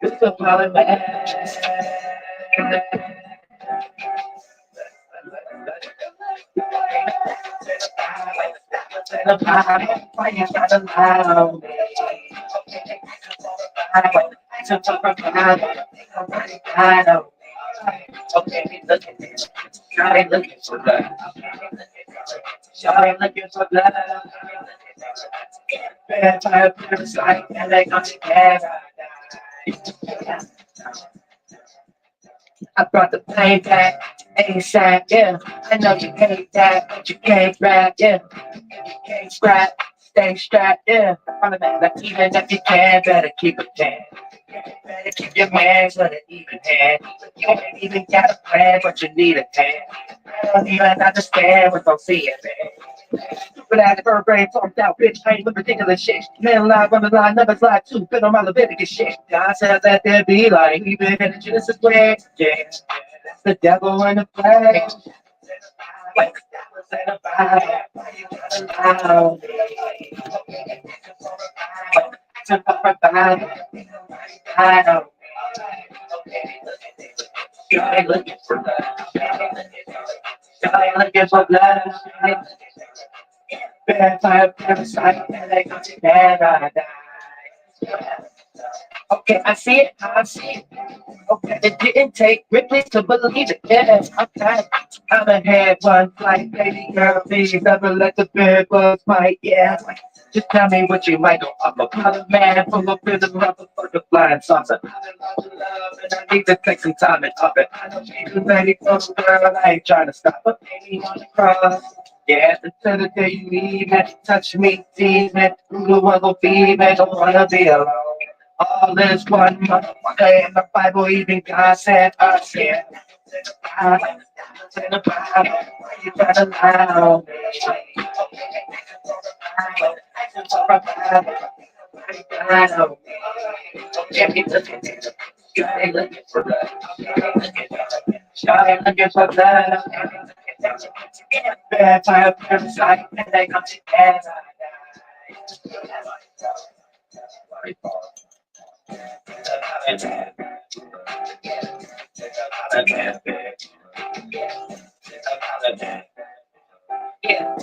It's a polymath. Why you gotta lie? I know. Okay, look at this. Try looking for love. Try looking for love. Vampire parasite, and they come together. I brought the pain back, ASAP, yeah. I know you hate that, but you can't rap, yeah. You can't scrap, stay strapped, yeah. I'm a man, like even if you can, better keep it down. Better keep your hands on an even hand. You ain't even got a plan, but you need a hand. I don't even understand what I'm seeing, man. But I had a bird brain formed out, bitch, I ain't with ridiculous shit. Man alive, women lie, numbers lie too, been on my Leviticus shit. God says that there be like, we been in the Genesis way, yeah. That's the devil in the flesh. Like the devil's in the fire. Why you gotta lie? To provide, I know. You ain't looking for love. You ain't looking for love. Vampire parasite, and they come together. Okay, I see it, I see it. Okay, it didn't take Ripley to believe it. Yeah, okay. I'm ahead one flight, baby girl, please never let the bed bugs bite. Yeah, just tell me what you might go up. I'm a man full of rhythm, rubber for the flying saucer. I'm in love with love, and I need to take some time and up it. I know she's ready for the girl, I ain't trying to stop her. Baby on the cross. Yeah, until the day you leave me, touch me, tease me, who will be me, don't wanna be alone. All this one motherfucker in the Bible, even God said us, yeah. In the Bible, why you gotta lie on me? You ain't looking for love. You ain't looking for love. Vampire parasite, and they come together. Yeah.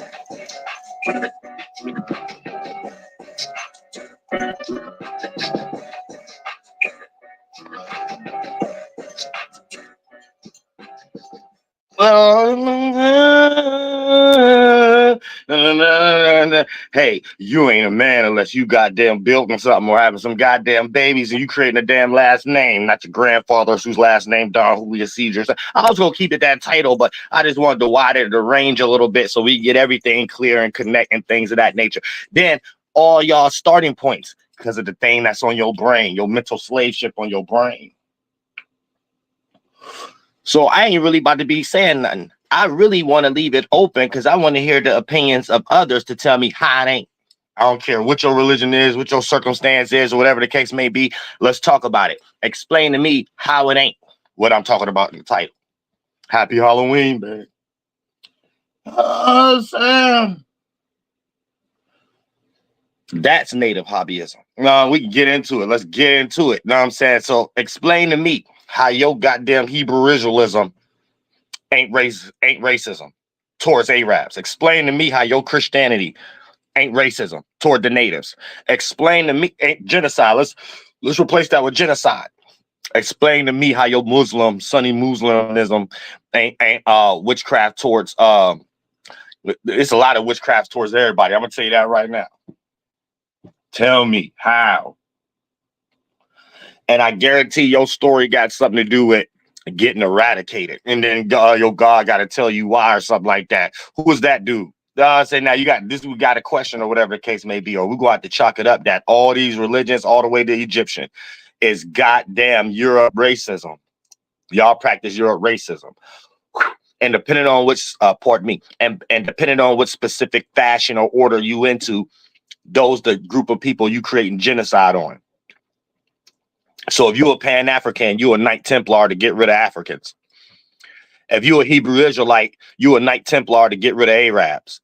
Hey, you ain't a man unless you goddamn building something or having some goddamn babies and you creating a damn last name, not your grandfather's whose last name Don Julio Caesar. I was gonna keep it that title, but I just wanted to widen the range a little bit so we get everything clear and connect and things of that nature. Then all y'all starting points because of the thing that's on your brain, your mental slave ship on your brain. So I ain't really about to be saying nothing. I really want to leave it open because I want to hear the opinions of others to tell me how it ain't. I don't care what your religion is, what your circumstance is, or whatever the case may be. Let's talk about it. Explain to me how it ain't what I'm talking about in the title. Happy Halloween, man. Oh, Sam. That's native hobbyism. No, we can get into it. Let's get into it. Know what I'm saying? So explain to me how your goddamn Hebrew Israelism ain't racism towards Arabs. Explain to me how your Christianity ain't racism toward the natives. Explain to me ain't genocide. Let's replace that with genocide. Explain to me how your Sunni Muslimism ain't witchcraft towards it's a lot of witchcraft towards everybody. I'm gonna tell you that right now. Tell me how. And I guarantee your story got something to do with getting eradicated. And then your God got to tell you why or something like that. Who was that dude? Say now you got this, we got a question or whatever the case may be, or we go out to chalk it up that all these religions, all the way to Egyptian, is goddamn Europe racism. Y'all practice Europe racism. And depending on which, pardon me, and depending on what specific fashion or order you into, those the group of people you creating genocide on. So if you're a Pan-African, you're a Knight Templar to get rid of Africans. If you're a Hebrew Israelite, you're a Knight Templar to get rid of Arabs.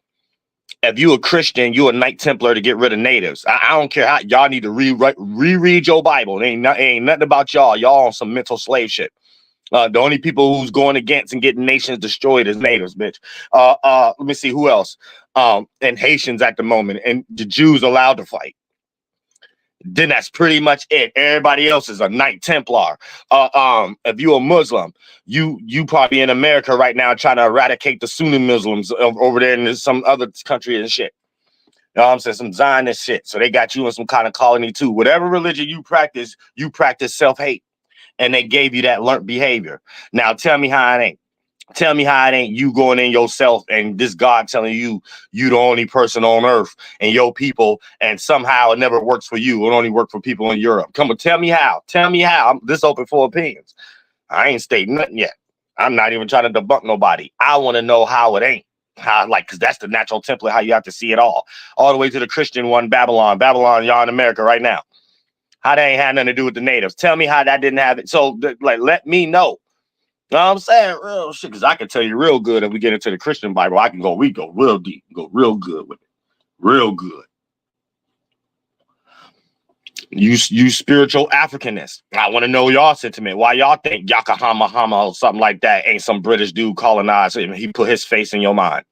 if you a Christian, you a Knight Templar to get rid of natives. I don't care how y'all need to reread your Bible. It ain't nothing about y'all. Y'all on some mental slave shit. The only people who's going against and getting nations destroyed is natives, bitch. Let me see who else. And Haitians at the moment, and the Jews allowed to fight. Then that's pretty much it. Everybody else is a Knight Templar. If you a Muslim, you probably in America right now trying to eradicate the Sunni Muslims over there in some other country and shit. You know what I'm saying? Some Zionist shit. So they got you in some kind of colony too. Whatever religion you practice self-hate. And they gave you that learned behavior. Now tell me how it ain't. Tell me how it ain't you going in yourself and this God telling you you the only person on earth and your people, and somehow it never works for you. It only works for people in Europe. Come on, tell me how. Tell me how. I'm this open for opinions. I ain't stating nothing yet. I'm not even trying to debunk nobody. I want to know how it ain't. How, like, because that's the natural template, how you have to see it all the way to the Christian one, Babylon. Babylon, y'all in America right now. How that ain't had nothing to do with the natives. Tell me how that didn't have it. So, like, let me know. You know what I'm saying? Real shit, because I can tell you real good if we get into the Christian Bible. We go real deep, go real good with it. Real good. You spiritual Africanists. I want to know y'all sentiment. Why y'all think Yakahama Hama or something like that ain't some British dude colonized him? He put his face in your mind.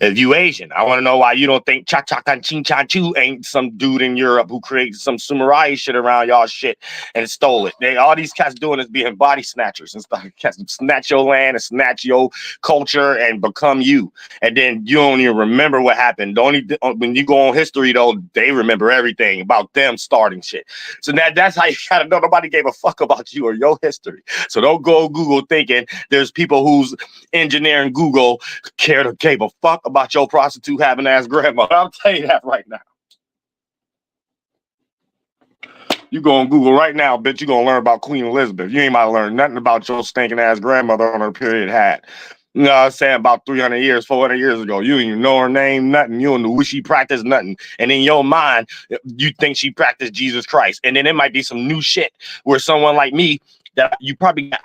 If you Asian, I want to know why you don't think Cha Cha Kan Chin Cha Chu ain't some dude in Europe who created some samurai shit around y'all shit and stole it. All these cats doing is being body snatchers and stuff. Cats snatch your land and snatch your culture and become you. And then you don't even remember what happened. When you go on history, though, they remember everything about them starting shit. So that's how you gotta know nobody gave a fuck about you or your history. So don't go Google thinking there's people who's engineering Google gave a fuck about your prostitute having ass grandmother. I'll tell you that right now. You go on Google right now, bitch, you gonna learn about Queen Elizabeth. You ain't about to learn nothing about your stinking ass grandmother on her period hat. You know what I'm saying? About 300 years, 400 years ago. You didn't even know her name, nothing. You don't know what she practiced, nothing. And in your mind, you think she practiced Jesus Christ. And then it might be some new shit where someone like me, that you probably got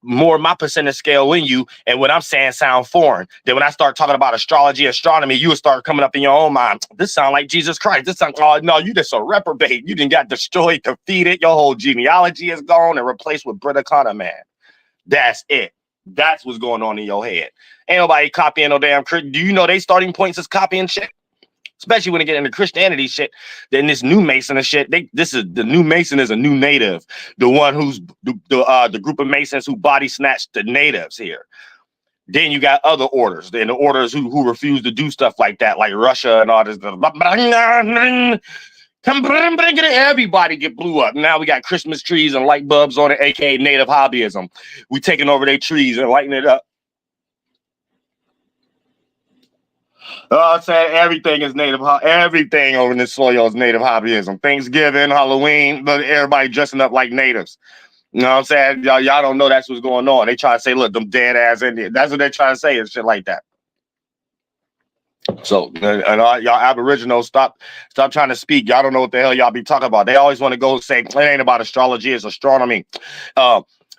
more of my percentage scale in you, and what I'm saying sound foreign. Then when I start talking about astrology, astronomy, you will start coming up in your own mind. This sound like Jesus Christ. This sound, oh no, you just a reprobate. You didn't got destroyed, defeated. Your whole genealogy is gone and replaced with Brita Connor, man. That's it. That's what's going on in your head. Ain't nobody copying no damn. Do you know they starting points is copying shit? Especially when they get into Christianity shit, then this new Mason and shit. The new Mason is a new native, the one who's the group of Masons who body snatched the natives here. Then you got other orders, then the orders who refuse to do stuff like that, like Russia and all this. Everybody get blew up. Now we got Christmas trees and light bulbs on it, aka native hobbyism. We taking over their trees and lighting it up. I'm saying everything is native. Everything over in this soil is native hobbyism. Thanksgiving, Halloween, but everybody dressing up like natives. You know what I'm saying? Y'all don't know that's what's going on. They try to say, look, them dead ass Indians. That's what they're trying to say and shit like that. So, and y'all Aboriginals, stop trying to speak. Y'all don't know what the hell y'all be talking about. They always want to go say it ain't about astrology, it's astronomy.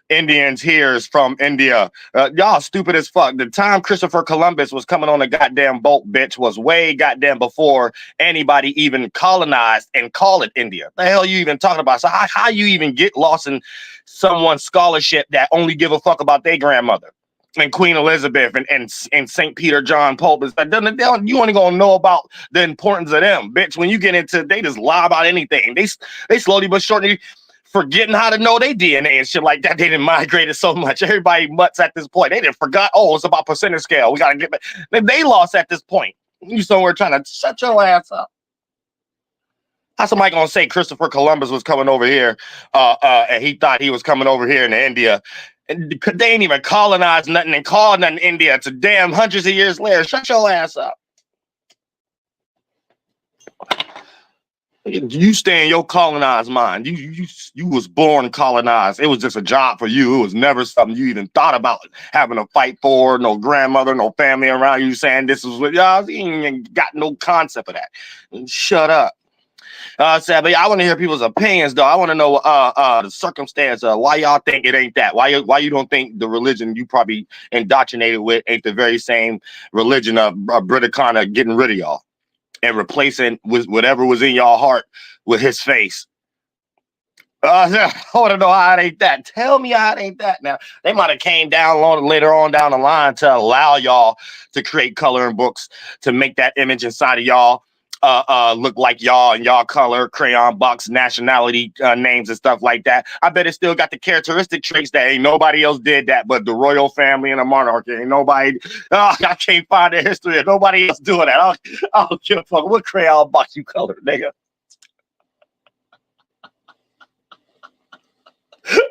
Indians here is from India. Y'all stupid as fuck. The time Christopher Columbus was coming on a goddamn boat, bitch, was way goddamn before anybody even colonized and call it India. The hell you even talking about? So how you even get lost in someone's scholarship that only give a fuck about their grandmother and Queen Elizabeth and St. Peter John Pope? Is that you only gonna know about the importance of them, bitch. When you get into, they just lie about anything. They slowly but surely forgetting how to know their DNA and shit like that. They didn't migrate it so much. Everybody mutts at this point. They didn't forgot. Oh, it's about percentage scale. We gotta get back. They lost at this point. You somewhere trying to shut your ass up. How somebody gonna say Christopher Columbus was coming over here, and he thought he was coming over here in India? And they ain't even colonized nothing and called nothing India. It's a damn hundreds of years later. Shut your ass up. You stay in your colonized mind. You was born colonized. It was just a job for you. It was never something you even thought about having to fight for. No grandmother, no family around you saying this is what y'all. You ain't got no concept of that. Shut up. Sad, but I want to hear people's opinions, though. I want to know the circumstance of why y'all think it ain't that. Why you don't think the religion you probably indoctrinated with ain't the very same religion of Brother Connor getting rid of y'all and replacing with whatever was in y'all heart with his face. I want to know how it ain't that. Tell me how it ain't that. Now they might have came down later on down the line to allow y'all to create coloring books to make that image inside of y'all look like y'all and y'all color, crayon box, nationality names and stuff like that. I bet it still got the characteristic traits that ain't nobody else did that but the royal family and the monarchy. Ain't nobody. I can't find the history of nobody else doing that. I don't give a fuck what crayon box you color, nigga.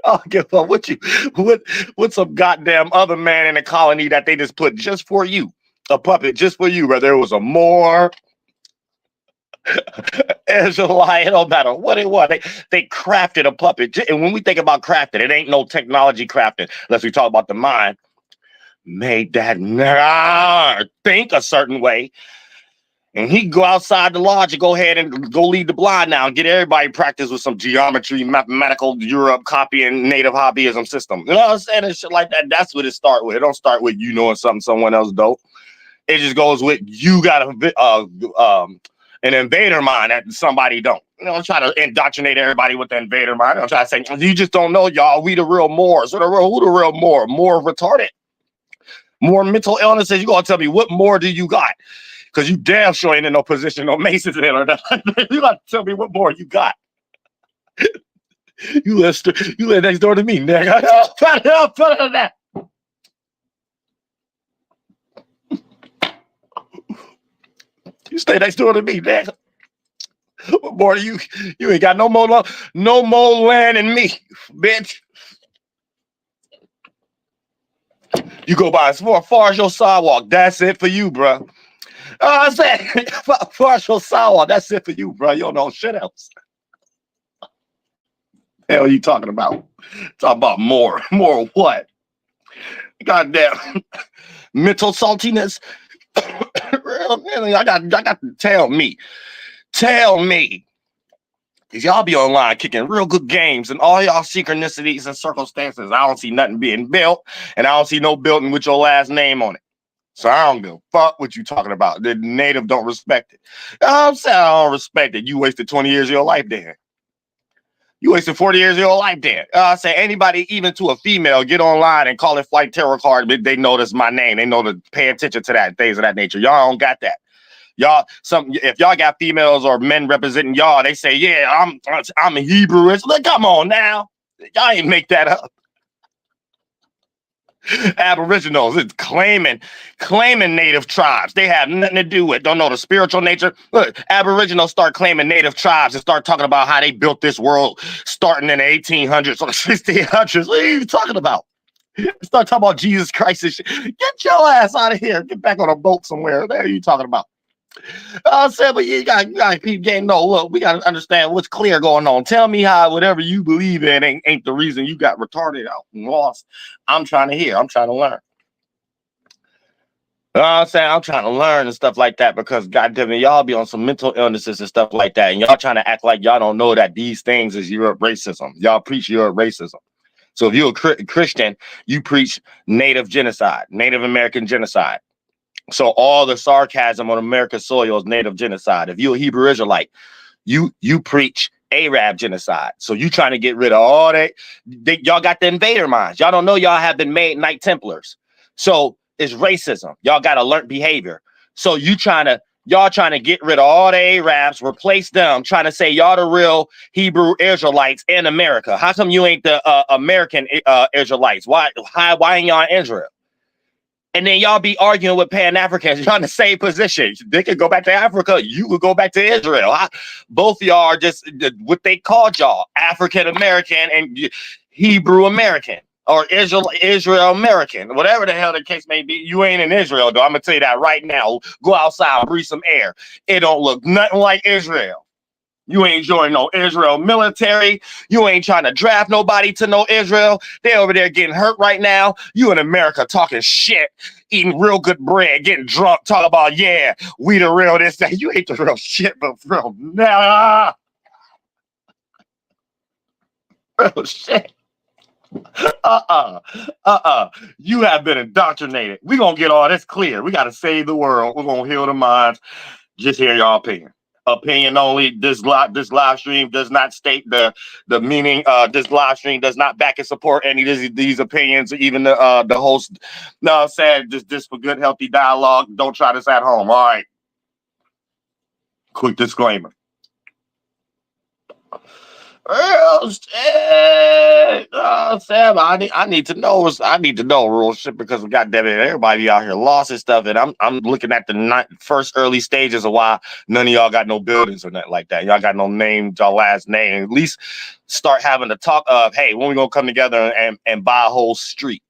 I'll give up what some goddamn other man in a colony that they just put just for you, a puppet just for you, whether it was a Moor, Israelite, it don't matter what it was. They crafted a puppet. And when we think about crafting, it ain't no technology crafting, unless we talk about the mind. Made that think a certain way. And he go outside the lodge and go ahead and go lead the blind now and get everybody practice with some geometry, mathematical Europe copying native hobbyism system. You know what I'm saying? And shit like that. That's what it start with. It don't start with you knowing something someone else don't. It just goes with you got an invader mind that somebody don't. You know, I'm trying to indoctrinate everybody with the invader mind. I'm trying to say, you just don't know, y'all. We the real Moors. Who the real Moor? More retarded. More mental illnesses. You gonna tell me what more do you got? Because you damn sure ain't in no position, no Masons in or nothing. You got to tell me what more you got. You live next door to me, nigga. Better than that. You stay next door to me, nigga. What more do you ain't got no more land than me, bitch. You go by as far as your sidewalk. That's it for you, bro. I said, partial sour. That's it for you, bro. You don't know shit else. Hell, you talking about? Talking about more what? Goddamn mental saltiness. Really, I got to tell me, because y'all be online kicking real good games and all y'all synchronicities and circumstances. I don't see nothing being built, and I don't see no building with your last name on it. So I don't give a fuck what you talking about. The native don't respect it. I'm saying I don't respect it. You wasted 20 years of your life there. You wasted 40 years of your life there. I say anybody, even to a female, get online and call it flight terror card. They know that's my name. They know to pay attention to that, things of that nature. Y'all don't got that. Y'all, if y'all got females or men representing y'all, they say, yeah, I'm a Hebrew. Look, come on now. Y'all ain't make that up. Aboriginals, it's claiming native tribes. They have nothing to do with, don't know the spiritual nature. Look, Aboriginals start claiming native tribes and start talking about how they built this world starting in the 1800s or the 1600s. What are you talking about? Start talking about Jesus Christ and shit. Get your ass out of here. Get back on a boat somewhere. What are you talking about? I said, but you got to keep getting. No, look, we got to understand what's clear going on. Tell me how whatever you believe in ain't the reason you got retarded out and lost. I'm trying to hear. I'm trying to learn. You know what I'm saying? I'm trying to learn and stuff like that because goddamn it, y'all be on some mental illnesses and stuff like that, and y'all trying to act like y'all don't know that these things is Europe racism. Y'all preach Europe racism. So if you're a Christian, you preach Native genocide, Native American genocide. So all the sarcasm on American soil is Native genocide. If you're a Hebrew Israelite, you preach Arab genocide. So you trying to get rid of all that. Y'all got the invader minds. Y'all don't know y'all have been made Knight Templars. So it's racism. Y'all got a learned behavior. So y'all trying to get rid of all the Arabs, replace them, trying to say y'all the real Hebrew Israelites in America. How come you ain't the American Israelites? Why ain't y'all in Israel? And then y'all be arguing with Pan-Africans. Y'all in the same position. They could go back to Africa. You could go back to Israel. Both y'all are just what they called y'all, African-American and Hebrew American or Israel American, whatever the hell the case may be. You ain't in Israel, though. I'm going to tell you that right now. Go outside, breathe some air. It don't look nothing like Israel. You ain't joining no Israel military. You ain't trying to draft nobody to no Israel. They over there getting hurt right now. You in America talking shit, eating real good bread, getting drunk, talking about, yeah, we the real this, that. You ain't the real shit, but real, nah, real shit. You have been indoctrinated. We gonna get all this clear. We gotta save the world. We're gonna heal the minds. Just hear y'all opinion. Opinion only. This live stream does not state the meaning. This live stream does not back and support any of these opinions. Even the host. No, said just for good, healthy dialogue. Don't try this at home. All right. Quick disclaimer. Real shit. Sam, I need to know. I need to know real shit because goddamn it, everybody out here lost and stuff. And I'm looking at the first early stages of why none of y'all got no buildings or nothing like that. Y'all got no name, y'all last name. At least start having the talk of, hey, when we gonna come together and buy a whole street?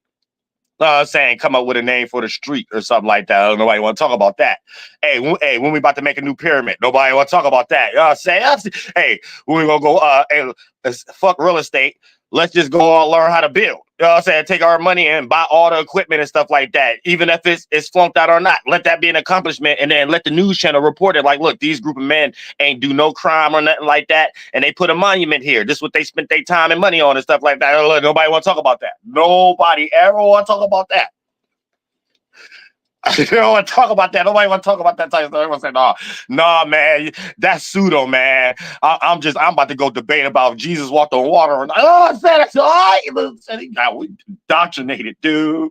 I'm saying come up with a name for the street or something like that. Nobody want to talk about that. Hey, when we about to make a new pyramid, nobody want to talk about that. You know what I'm saying? Hey, when we gonna go? Hey, fuck real estate. Let's just go all learn how to build. You know what I'm saying? Take our money and buy all the equipment and stuff like that. Even if it's flunked out or not, let that be an accomplishment, and then let the news channel report it. Like, look, these group of men ain't do no crime or nothing like that, and they put a monument here. This is what they spent their time and money on and stuff like that. Nobody want to talk about that. Nobody ever want to talk about that. You don't want to talk about that. Nobody want to talk about that type of stuff. Everyone say, no, man, that's pseudo, man. I'm about to go debate about if Jesus walked on water or not. Oh, I said that's all right. We indoctrinated, dude.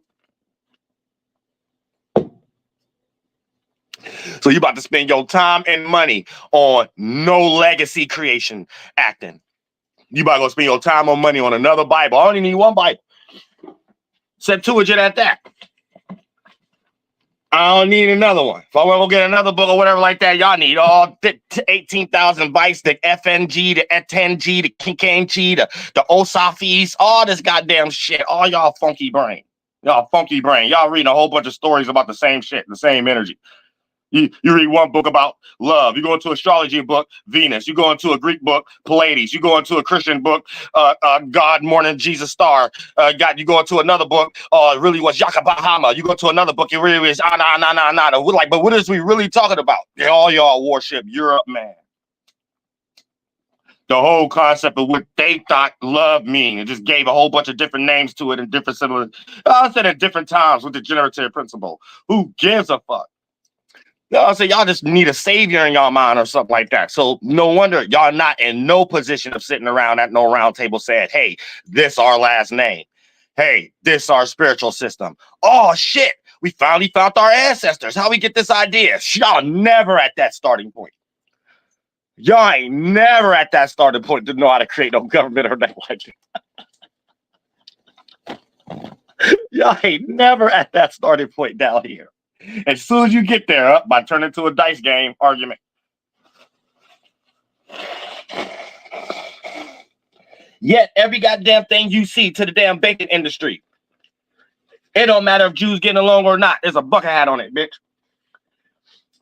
So you about to spend your time and money on no legacy creation acting. You about to go spend your time on money on another Bible. I only need one Bible. Septuagint at that. I don't need another one. If I want to go get another book or whatever like that, y'all need all 18,000 bytes, the FNG, the F10G, the KKG, the OSAFis, all this goddamn shit. All y'all funky brain. Y'all funky brain. Y'all reading a whole bunch of stories about the same shit, the same energy. You read one book about love. You go into astrology book, Venus. You go into a Greek book, Pleiades. You go into a Christian book, God, Morning, Jesus Star. You go into another book, it really was Yaka Bahama. You go to another book, it really was nah. Like, but what is we really talking about? All y'all worship Europe, man. The whole concept of what they thought love mean. It just gave a whole bunch of different names to it and different similar. I said at different times with the generative principle. Who gives a fuck? Y'all say y'all just need a savior in y'all mind or something like that. So no wonder y'all not in no position of sitting around at no round table saying, hey, this our last name. Hey, this our spiritual system. Oh, shit. We finally found our ancestors. How we get this idea? Y'all never at that starting point. Y'all ain't never at that starting point to know how to create no government or nothing like that. Y'all ain't never at that starting point down here. As soon as you get there, by turning to a dice game argument. Yet every goddamn thing you see to the damn banking industry, it don't matter if Jews getting along or not. There's a bucket hat on it, bitch.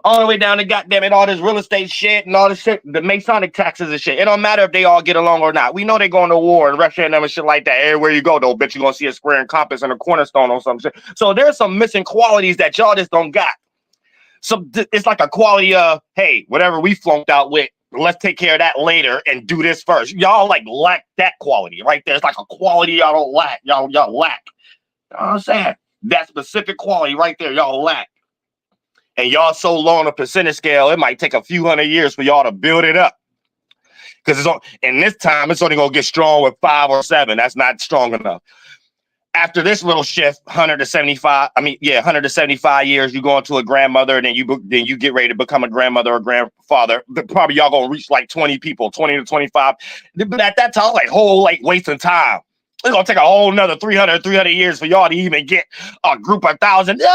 All the way down to goddamn it, all this real estate shit and all this shit, the Masonic taxes and shit. It don't matter if they all get along or not. We know they going to war and Russia and them and shit like that. Everywhere you go, though, bitch, you're gonna see a square and compass and a cornerstone or some shit. So there's some missing qualities that y'all just don't got. So it's like a quality of, hey, whatever we flunked out with, let's take care of that later and do this first. Y'all like lack that quality right there. It's like a quality y'all don't lack. Y'all lack. You know what I'm saying? That specific quality right there, y'all lack. And y'all so low on a percentage scale, it might take a few hundred years for y'all to build it up. Because in this time, it's only gonna get strong with 5 or 7. That's not strong enough. After this little shift, 175 years, you go into a grandmother, and then you get ready to become a grandmother or grandfather. Probably y'all gonna reach like 20 people, 20 to 25. But at that time, like wasting time. It's gonna take a whole another 300 years for y'all to even get a group of 1,000. If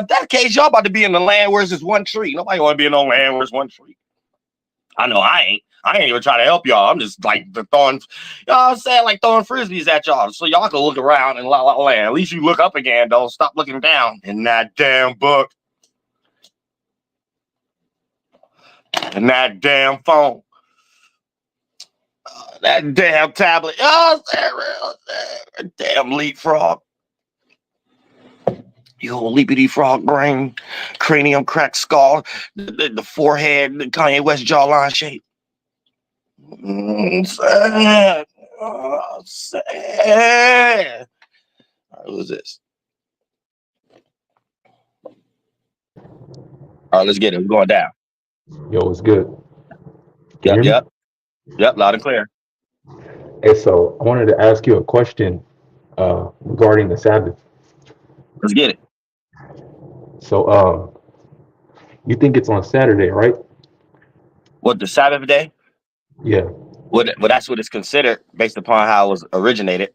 that case, y'all about to be in the land where it's just one tree. Nobody want to be in no land where it's one tree. I know I ain't. I ain't even trying to help y'all. I'm just like throwing, you know what I'm saying, like throwing frisbees at y'all so y'all can look around and land. At least you look up again, though. Stop looking down in that damn book. And that damn phone. That damn tablet. Oh, damn leapfrog. Yo, leapity frog brain, cranium crack skull, the forehead, the Kanye West jawline shape. Sad. Oh, sad. All right, who's this? All right, let's get it. We're going down. Yo, it's good. Can you hear me? Yep, loud and clear. Hey, so I wanted to ask you a question regarding the Sabbath. Let's get it. So, you think it's on Saturday, right? What, the Sabbath day? Yeah. Well, that's what it's considered based upon how it was originated.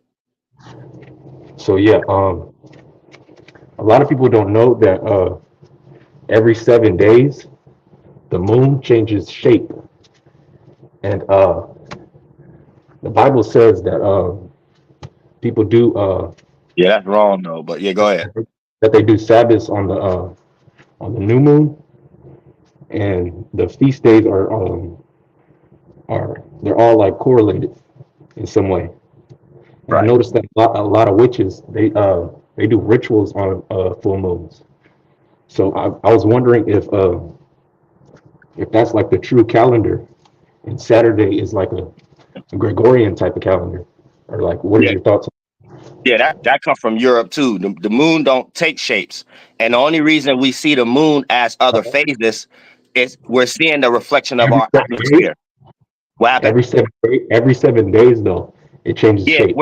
So yeah, a lot of people don't know that every 7 days the moon changes shape, and the Bible says that people do Yeah, that's wrong though. But yeah, go ahead. that they do Sabbaths on the new moon, and the feast days are they're all like correlated in some way. And I Right. noticed that a lot of witches they do rituals on full moons. So I was wondering if that's like the true calendar, and Saturday is like a Gregorian type of calendar, or like what are Yeah. your thoughts? Yeah, that comes from Europe too. The moon don't take shapes, and the only reason we see the moon as other phases is we're seeing the reflection of Every our 7 days, atmosphere. What happened? every 7 days though it changes Yeah, shape.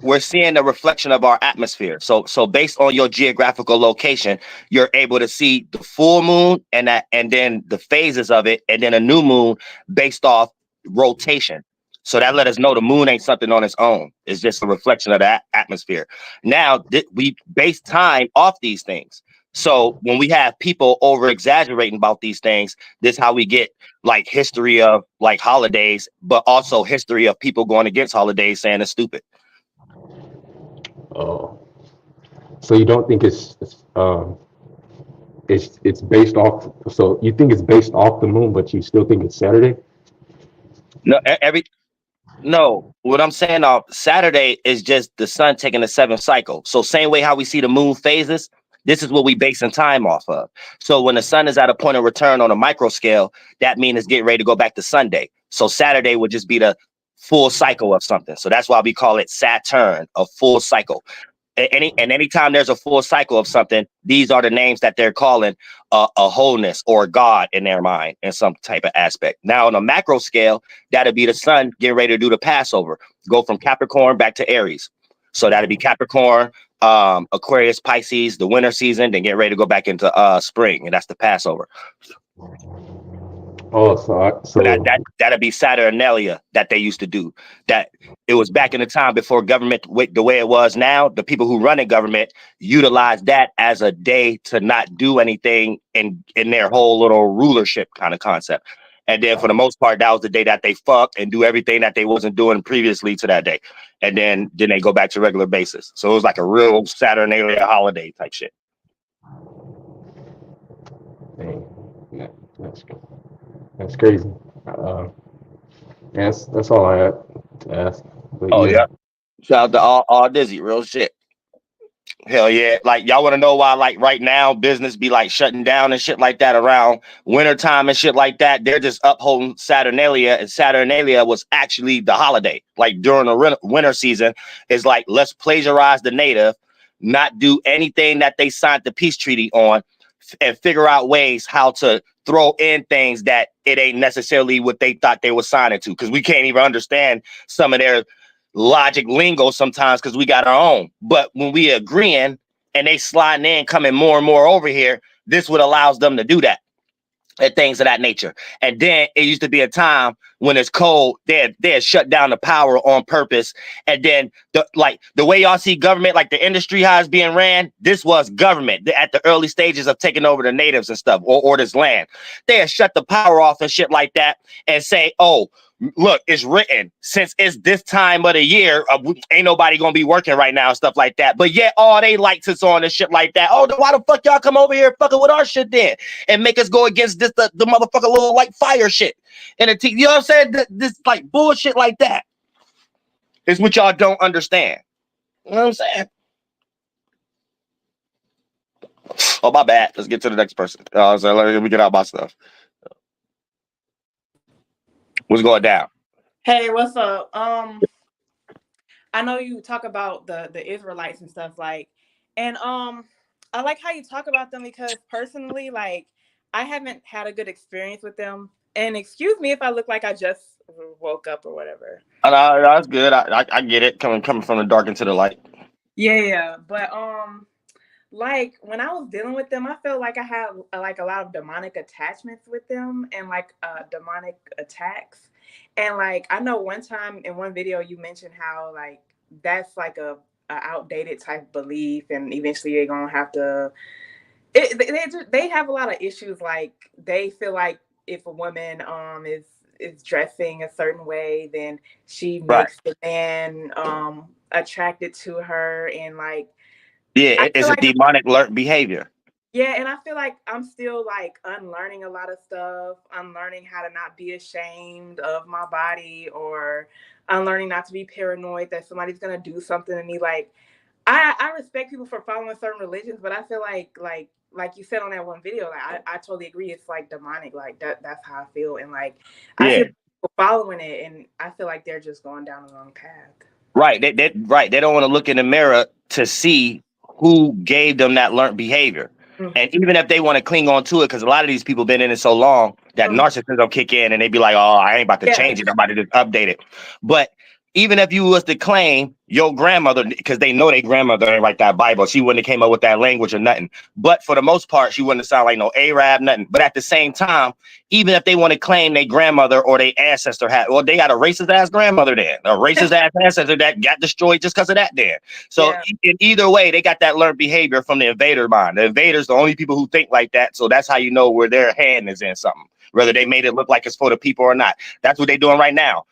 we're seeing the reflection of our atmosphere. So based on your geographical location, you're able to see the full moon and then the phases of it, and then a new moon based off rotation. So that let us know the moon ain't something on its own. It's just a reflection of that atmosphere. Now we base time off these things. So when we have people over exaggerating about these things, this is how we get like history of like holidays, but also history of people going against holidays saying it's stupid. Oh, so you don't think it's based off? So you think it's based off the moon, but you still think it's Saturday? No, no. What I'm saying off Saturday is just the sun taking a 7th cycle. So same way how we see the moon phases, this is what we basing time off of. So when the sun is at a point of return on a micro scale, that means it's getting ready to go back to Sunday. So Saturday would just be the full cycle of something. So that's why we call it Saturn, a full cycle. Anytime there's a full cycle of something, these are the names that they're calling a wholeness or God in their mind in some type of aspect. Now on a macro scale, that'd be the sun getting ready to do the Passover, go from Capricorn back to Aries. So that'd be Capricorn, Aquarius, Pisces, the winter season, then get ready to go back into spring, and that's the Passover. Oh, So that'd be Saturnalia that they used to do. That it was back in the time before government the way it was now. The people who run the government utilize that as a day to not do anything in their whole little rulership kind of concept. And then for the most part, that was the day that they fuck and do everything that they wasn't doing previously to that day. And then they go back to regular basis. So it was like a real Saturnalia holiday type shit. dang, that's crazy. That's all I had to ask. But Oh yeah. Shout out to all Dizzy, real shit. Hell yeah. Like y'all want to know why like right now business be like shutting down and shit like that around wintertime and shit like that. They're just upholding Saturnalia, and Saturnalia was actually the holiday. Like during the winter season, it's like let's plagiarize the native, not do anything that they signed the peace treaty on, and figure out ways how to throw in things that it ain't necessarily what they thought they were signing to, because we can't even understand some of their logic lingo sometimes because we got our own. But when we agreeing and they sliding in, coming more and more over here, this would allows them to do that and things of that nature. And then it used to be a time when it's cold, they had shut down the power on purpose. And then the way y'all see government, like the industry how it's being ran, this was government at the early stages of taking over the natives and stuff or this land. They had shut the power off and shit like that and say, oh, Look, it's written since it's this time of the year, ain't nobody gonna be working right now and stuff like that. But yet all they lights is on and shit like that. Oh, then why the fuck y'all come over here fucking with our shit then and make us go against this the motherfucker little like fire shit and you know what I'm saying? This like bullshit like that is what y'all don't understand. You know what I'm saying? Oh, my bad. Let's get to the next person. So let me get out my stuff. What's going down? Hey, what's up? I know you talk about the Israelites and stuff like, and I like how you talk about them because personally, like, I haven't had a good experience with them. And excuse me if I look like I just woke up or whatever. That's good. I get it. Coming from the dark into the light. Yeah, but like when I was dealing with them, I felt like I had like a lot of demonic attachments with them and like demonic attacks. And like I know one time in one video you mentioned how like that's like a outdated type belief, and eventually they're gonna have to. They have a lot of issues. Like they feel like if a woman is dressing a certain way, then she makes the man attracted to her, and like yeah, it's a demonic learned behavior. Yeah, and I feel like I'm still like unlearning a lot of stuff. Unlearning how to not be ashamed of my body, or unlearning not to be paranoid that somebody's gonna do something to me. Like I respect people for following certain religions, but I feel like you said on that one video, like I totally agree. It's like demonic. Like that's how I feel, and like I see people following it, and I feel like they're just going down the wrong path. Right. They don't want to look in the mirror to see who gave them that learned behavior. Mm-hmm. And even if they want to cling on to it, because a lot of these people been in it so long that narcissism kick in and they be like, oh, I ain't about to change it. I'm about to just update it. But even if you was to claim your grandmother, because they know their grandmother ain't write that Bible, she wouldn't have came up with that language or nothing. But for the most part, she wouldn't have sound like no Arab, nothing. But at the same time, even if they want to claim their grandmother or their ancestor had, well, they got a racist ass grandmother then, a racist ass ancestor that got destroyed just because of that then. So in either way, they got that learned behavior from the invader mind. The invaders, the only people who think like that. So that's how you know where their hand is in something, whether they made it look like it's for the people or not. That's what they're doing right now.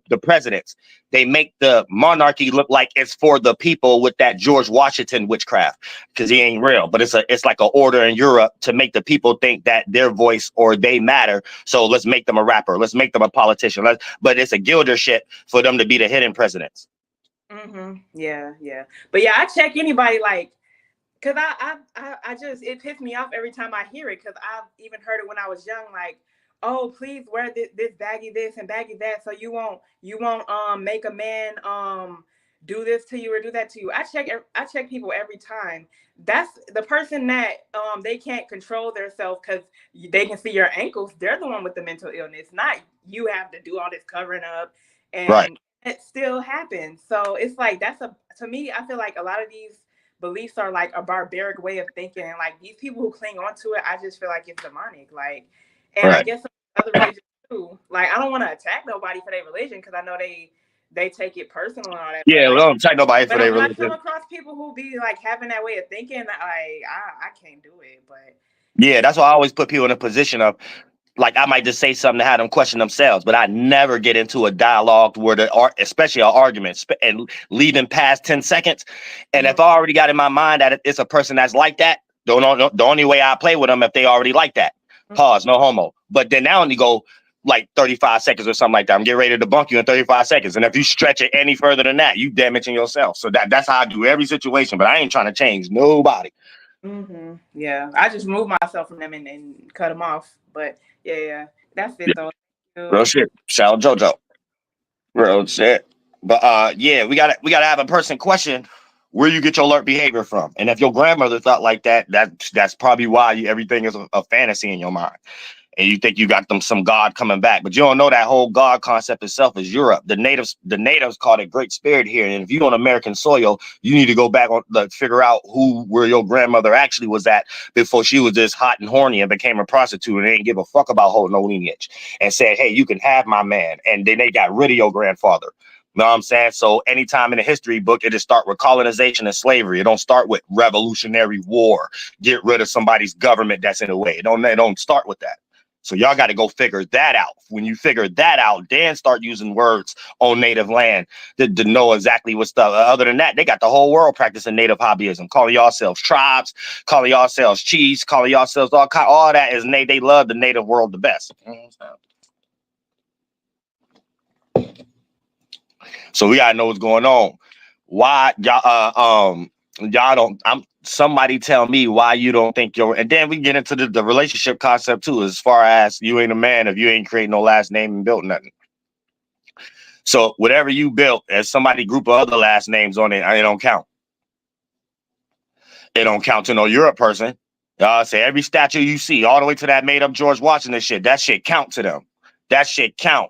The presidents, they make the monarchy look like it's for the people with that George Washington witchcraft, because he ain't real. But it's like an order in Europe to make the people think that their voice or they matter. So let's make them a rapper. Let's make them a politician. But it's a gilder shit for them to be the hidden presidents. Yeah. But yeah, I check anybody like, cause I just, it pisses me off every time I hear it, cause I've even heard it when I was young, like, oh, please wear this baggy this and baggy that, so you won't make a man do this to you or do that to you. I check people every time. That's the person that they can't control themselves because they can see your ankles. They're the one with the mental illness, not you have to do all this covering up, and it still happens. So it's like to me, I feel like a lot of these beliefs are like a barbaric way of thinking, and like these people who cling on to it, I just feel like it's demonic. Like, and I guess other religions too. Like, I don't want to attack nobody for their religion because I know they take it personal and all that. Yeah, we don't attack nobody for their religion. When I come across people who be like having that way of thinking, I can't do it. But yeah, that's why I always put people in a position of, like, I might just say something to have them question themselves, but I never get into a dialogue where especially an argument, and leaving past 10 seconds. And if I already got in my mind that it's a person that's like that, the only way I play with them if they already like that. Pause, no homo. But then now only go like 35 seconds or something like that. I'm getting ready to debunk you in 35 seconds. And if you stretch it any further than that, you damaging yourself. So that's how I do every situation, but I ain't trying to change nobody. Yeah, I just remove myself from them and cut them off. But yeah, that's it though. Real shit. Shout out JoJo. Real shit. But yeah, we gotta have a person question where you get your alert behavior from. And if your grandmother thought like that, that's probably why everything is a fantasy in your mind. And you think you got some God coming back, but you don't know that whole God concept itself is Europe. The natives called it Great Spirit here. And if you're on American soil, you need to go back to figure out where your grandmother actually was at before she was just hot and horny and became a prostitute and they didn't give a fuck about holding no lineage and said, hey, you can have my man. And then they got rid of your grandfather. You know what I'm saying? So anytime in a history book, it just start with colonization and slavery. It don't start with revolutionary war. Get rid of somebody's government that's in the way. It don't start with that. So y'all got to go figure that out. When you figure that out, then start using words on native land to know exactly what stuff. Other than that, they got the whole world practicing native hobbyism, calling yourselves tribes, calling yourselves chiefs, calling yourselves all that is they love the native world the best. So we gotta know what's going on. Why y'all don't somebody tell me why you don't think you're, and then we get into the relationship concept too, as far as you ain't a man if you ain't creating no last name and built nothing. So whatever you built as somebody group of other last names on it, it don't count. It don't count to no Europe person. Say every statue you see, all the way to that made up George Washington shit, that shit count to them. That shit count.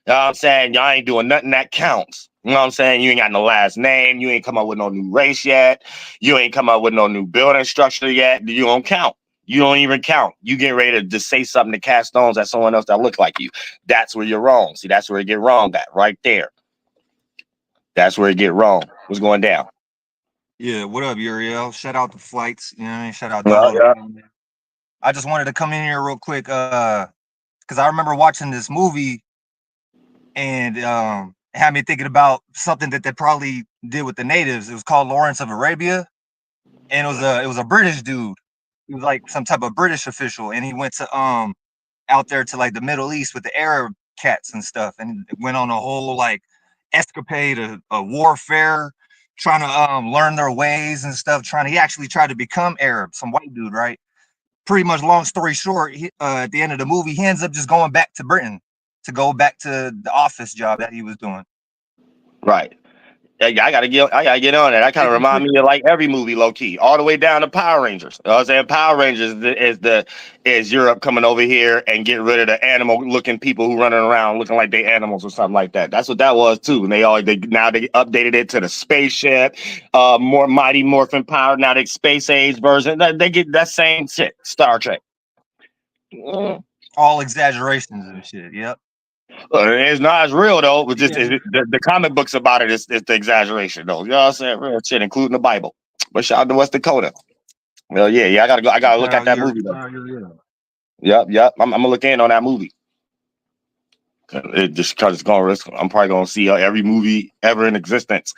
You know what I'm saying? Y'all ain't doing nothing that counts. You know what I'm saying? You ain't got no last name. You ain't come up with no new race yet. You ain't come up with no new building structure yet. You don't count. You don't even count. You getting ready to just say something to cast stones at someone else that look like you. That's where you're wrong. See, that's where it get wrong at, right there. That's where it get wrong. What's going down? Yeah, what up, Uriel? Shout out to Flights. You know what I mean? Shout out Well, Dolo. I just wanted to come in here real quick, because I remember watching this movie and had me thinking about something that they probably did with the natives. It was called Lawrence of Arabia, and it was a British dude. He was like some type of British official, and he went to out there to like the Middle East with the Arab cats and stuff, and went on a whole like escapade of warfare, trying to learn their ways and stuff. He actually tried to become Arab, some white dude, right? Pretty much, long story short, at the end of the movie, he ends up just going back to Britain to go back to the office job that he was doing. right. I gotta get on it. That kind of remind me of like every movie, low key, all the way down to Power Rangers. You know what I'm saying? Power Rangers is Europe coming over here and getting rid of the animal looking people who running around looking like they animals or something like that. That's what that was too. And now they updated it to the spaceship, more Mighty Morphin Power. Now the space age version. They get that same shit. Star Trek. All exaggerations and shit. Yep. It's not as real though, but just Yeah. the comic books about it is the exaggeration though. You know what I'm saying? Real shit, including the Bible. But shout out to West Dakota. Well, yeah, I gotta go. I gotta look at that movie though. Yep. I'm gonna look in on that movie. It just cause it's gonna risk. I'm probably gonna see every movie ever in existence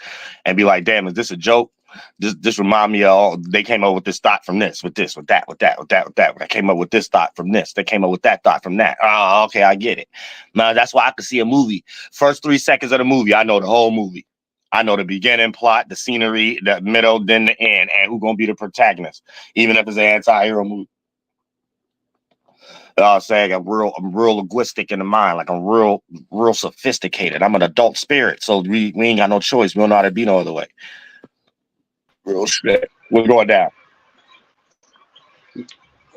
and be like, damn, is this a joke? This remind me of all they came up with this thought from this, with this, with that. I came up with this thought from this. They came up with that thought from that. Oh, okay, I get it. Now that's why I could see a movie. First 3 seconds of the movie, I know the whole movie. I know the beginning plot, the scenery, the middle, then the end, and who's gonna be the protagonist, even if it's an anti-hero movie. Saying I'm real linguistic in the mind, like I'm real sophisticated. I'm an adult spirit, so we ain't got no choice. We don't know how to be no other way. Real shit. What's going down?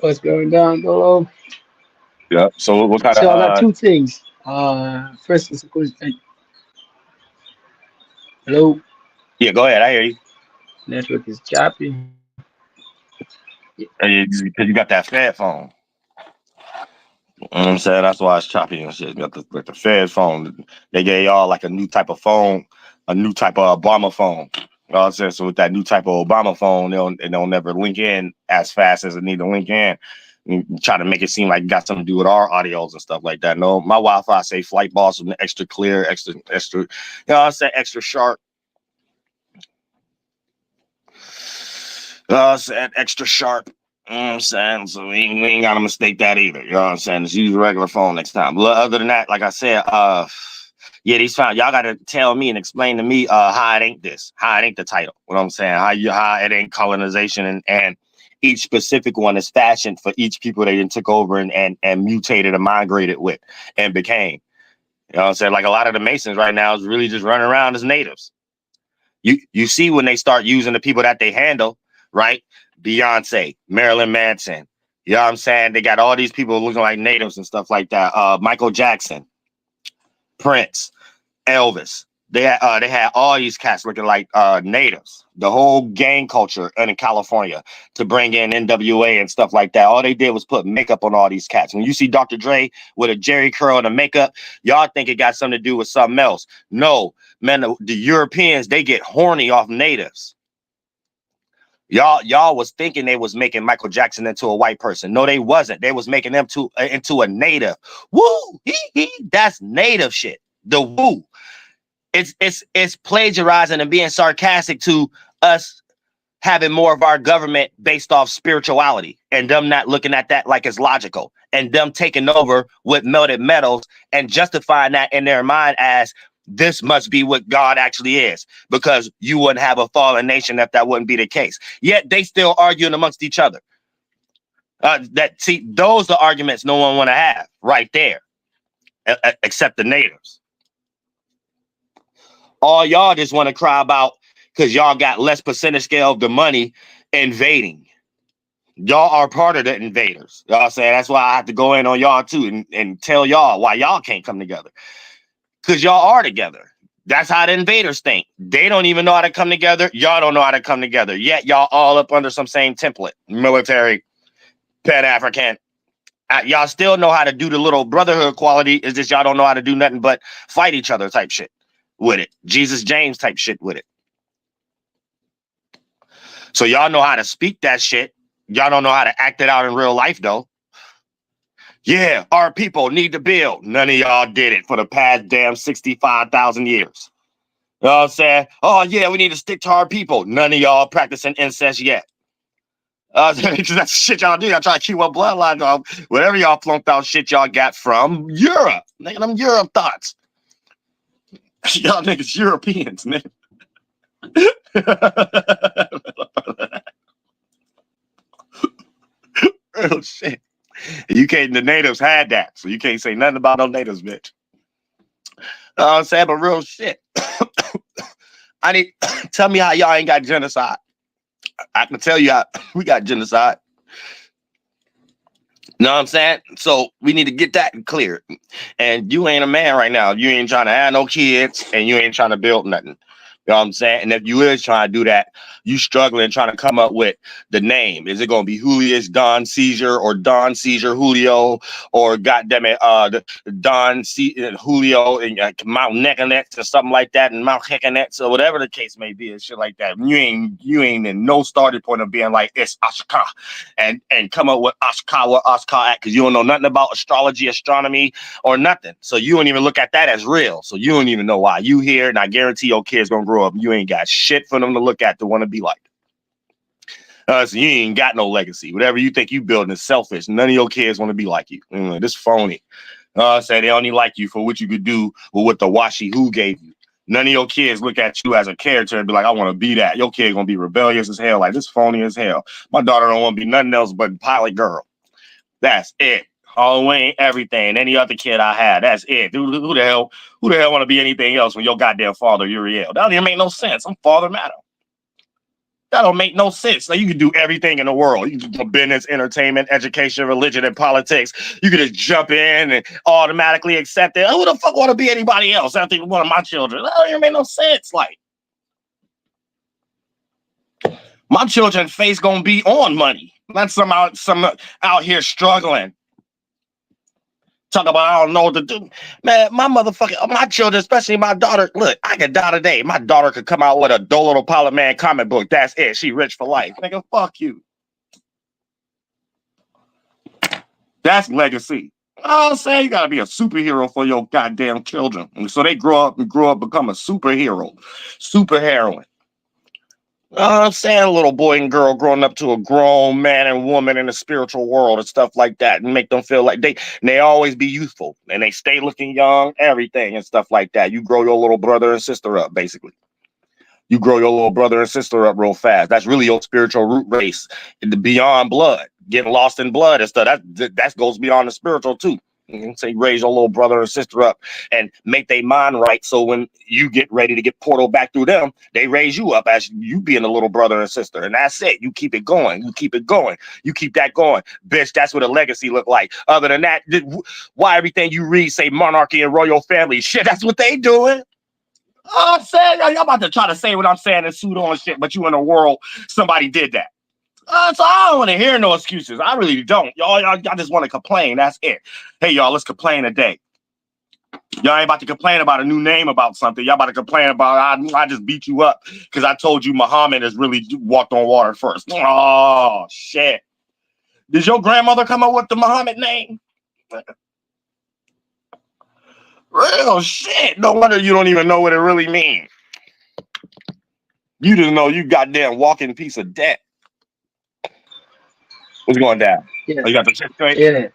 What's going down, Dolo? Yeah. So what kind So I got of two things. First is of course, hello, yeah, go ahead. I hear you. network is choppy. Because you got that Fed phone. You know what I'm saying? That's why it's choppy and shit. You got the Fed phone. They gave y'all like a new type of phone, a new type of Obama phone. You know what I'm saying? So with that new type of Obama phone, they'll never link in as fast as it need to link in. You try to make it seem like it got something to do with our audios and stuff like that. No, my Wi-Fi say flight boss with extra clear, extra, you know what I'm saying? Extra sharp. Said extra sharp. You know what I'm saying? So we ain't gotta mistake that either. You know what I'm saying? Just use a regular phone next time. But other than that, like I said, yeah, these found y'all gotta tell me and explain to me how it ain't this, how it ain't the title. You know what I'm saying? How it ain't colonization and each specific one is fashioned for each people they took over and mutated and migrated with and became. You know what I'm saying? Like a lot of the Masons right now is really just running around as natives. You see when they start using the people that they handle, right? Beyonce, Marilyn Manson. You know what I'm saying? They got all these people looking like natives and stuff like that. Michael Jackson, Prince, Elvis. They had all these cats looking like natives. The whole gang culture in California to bring in NWA and stuff like that. All they did was put makeup on all these cats. When you see Dr. Dre with a Jerry curl and a makeup, y'all think it got something to do with something else. No, man, the Europeans, they get horny off natives. Y'all was thinking they was making Michael Jackson into a white person. No, they wasn't. They was making them into a native. Woo! That's native shit. The woo. It's plagiarizing and being sarcastic to us having more of our government based off spirituality and them not looking at that like it's logical and them taking over with melted metals and justifying that in their mind as this must be what God actually is, because you wouldn't have a fallen nation if that wouldn't be the case. Yet they still arguing amongst each other. Those are arguments no one want to have right there, except the natives. All y'all just want to cry about because y'all got less percentage scale of the money invading. Y'all are part of the invaders. Y'all saying that's why I have to go in on y'all too and tell y'all why y'all can't come together. Because y'all are together. That's how the invaders think. They don't even know how to come together. Y'all don't know how to come together. Yet y'all all up under some same template. Military, Pan-African. Y'all still know how to do the little brotherhood quality. It's just y'all don't know how to do nothing but fight each other type shit with it. Jesus James type shit with it. So y'all know how to speak that shit. Y'all don't know how to act it out in real life, though. Yeah, our people need to build. None of y'all did it for the past damn 65,000 years. You know what I'm saying? Oh, yeah, we need to stick to our people. None of y'all practicing incest yet. That's the shit y'all do. Y'all try to keep one bloodline off. Whatever y'all flunked out shit y'all got from Europe. Nigga, them Europe thoughts. Y'all niggas Europeans, man. Real shit. The natives had that, so you can't say nothing about no natives, bitch. I'm saying, but real shit. Tell me how y'all ain't got genocide. I can tell you how we got genocide. Know what I'm saying? So we need to get that clear. And you ain't a man right now. You ain't trying to have no kids, and you ain't trying to build nothing. You know what I'm saying? And if you is trying to do that, you struggling trying to come up with the name. Is it going to be Julius Don Caesar or Don Caesar Julio or goddammit Don Julio and Mount Neckanets or something like that, and Mount Heckanets or whatever the case may be and shit like that. You ain't in no starting point of being like it's Ashka and come up with Ashka at because you don't know nothing about astrology, astronomy, or nothing. So you don't even look at that as real. So you don't even know why you here. And I guarantee your kids gonna grow up. You ain't got shit for them to look at to want to be like. So you ain't got no legacy. Whatever you think you building is selfish. None of your kids want to be like you. This phony. Say they only like you for what you could do with what the washi who gave you. None of your kids look at you as a character and be like, I want to be that. Your kid gonna be rebellious as hell, like this phony as hell. My daughter don't want to be nothing else but pilot girl. That's it. Halloween, everything. Any other kid I had, that's it. Who the hell want to be anything else when your goddamn father Uriel? That don't even make no sense. I'm Father Maddow. That don't make no sense. Like, you can do everything in the world. You can do business, entertainment, education, religion, and politics. You can just jump in and automatically accept it. Who the fuck want to be anybody else? I think one of my children. That don't even make no sense. Like, my children's face gonna be on money. Not some out here struggling. Talk about I don't know what to do. Man, my children, especially my daughter, look, I could die today. My daughter could come out with a DoelowDaPilotman comic book. That's it. She rich for life. Nigga, fuck you. That's legacy. I'm saying you gotta be a superhero for your goddamn children. And so they grow up, become a superhero, superheroine. I'm saying a little boy and girl growing up to a grown man and woman in the spiritual world and stuff like that, and make them feel like they always be youthful and they stay looking young, everything and stuff like that. You grow your little brother and sister up, basically. You grow your little brother and sister up real fast. That's really your spiritual root race, beyond blood, getting lost in blood and stuff. That goes beyond the spiritual too. So you raise your little brother and sister up and make their mind right. So when you get ready to get portal back through them, they raise you up as you being a little brother and sister. And that's it. You keep it going. You keep it going. You keep that going. Bitch, that's what a legacy look like. Other than that, why everything you read say monarchy and royal family? Shit, that's what they doing. I'm saying, y'all about to try to say what I'm saying and suit on shit, but you in a world, somebody did that. So I don't want to hear no excuses. I really don't. Y'all just want to complain. That's it. Hey, y'all, let's complain today. Y'all ain't about to complain about a new name about something. Y'all about to complain about I just beat you up because I told you Muhammad has really walked on water first. Oh shit! Did your grandmother come up with the Muhammad name? Real shit. No wonder you don't even know what it really means. You didn't know you goddamn walking piece of debt. What's going down? Yes. Oh, you got the shit straight? Yeah.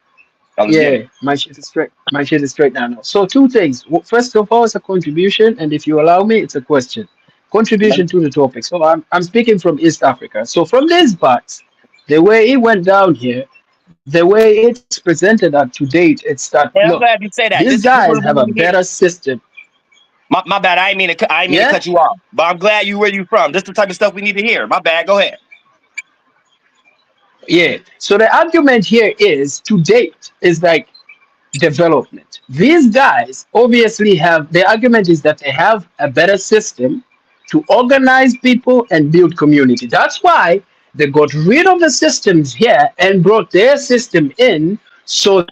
Let's get Yeah. it. My shit is straight. My shit is straight now. So two things. First of all, it's a contribution, and if you allow me, it's a question. Contribution to the topic. So I'm speaking from East Africa. So from these parts, the way it went down here, the way it's presented at to date, it's that And I'm look, glad you say that. these This is guys what we have a need to hear. better system. My bad. I ain't mean to Yeah. cut you off. But I'm glad where you from. This is the type of stuff we need to hear. My bad. Go ahead. Yeah. So the argument here is to date is like development. These guys obviously have the argument is that they have a better system to organize people and build community. That's why they got rid of the systems here and brought their system in so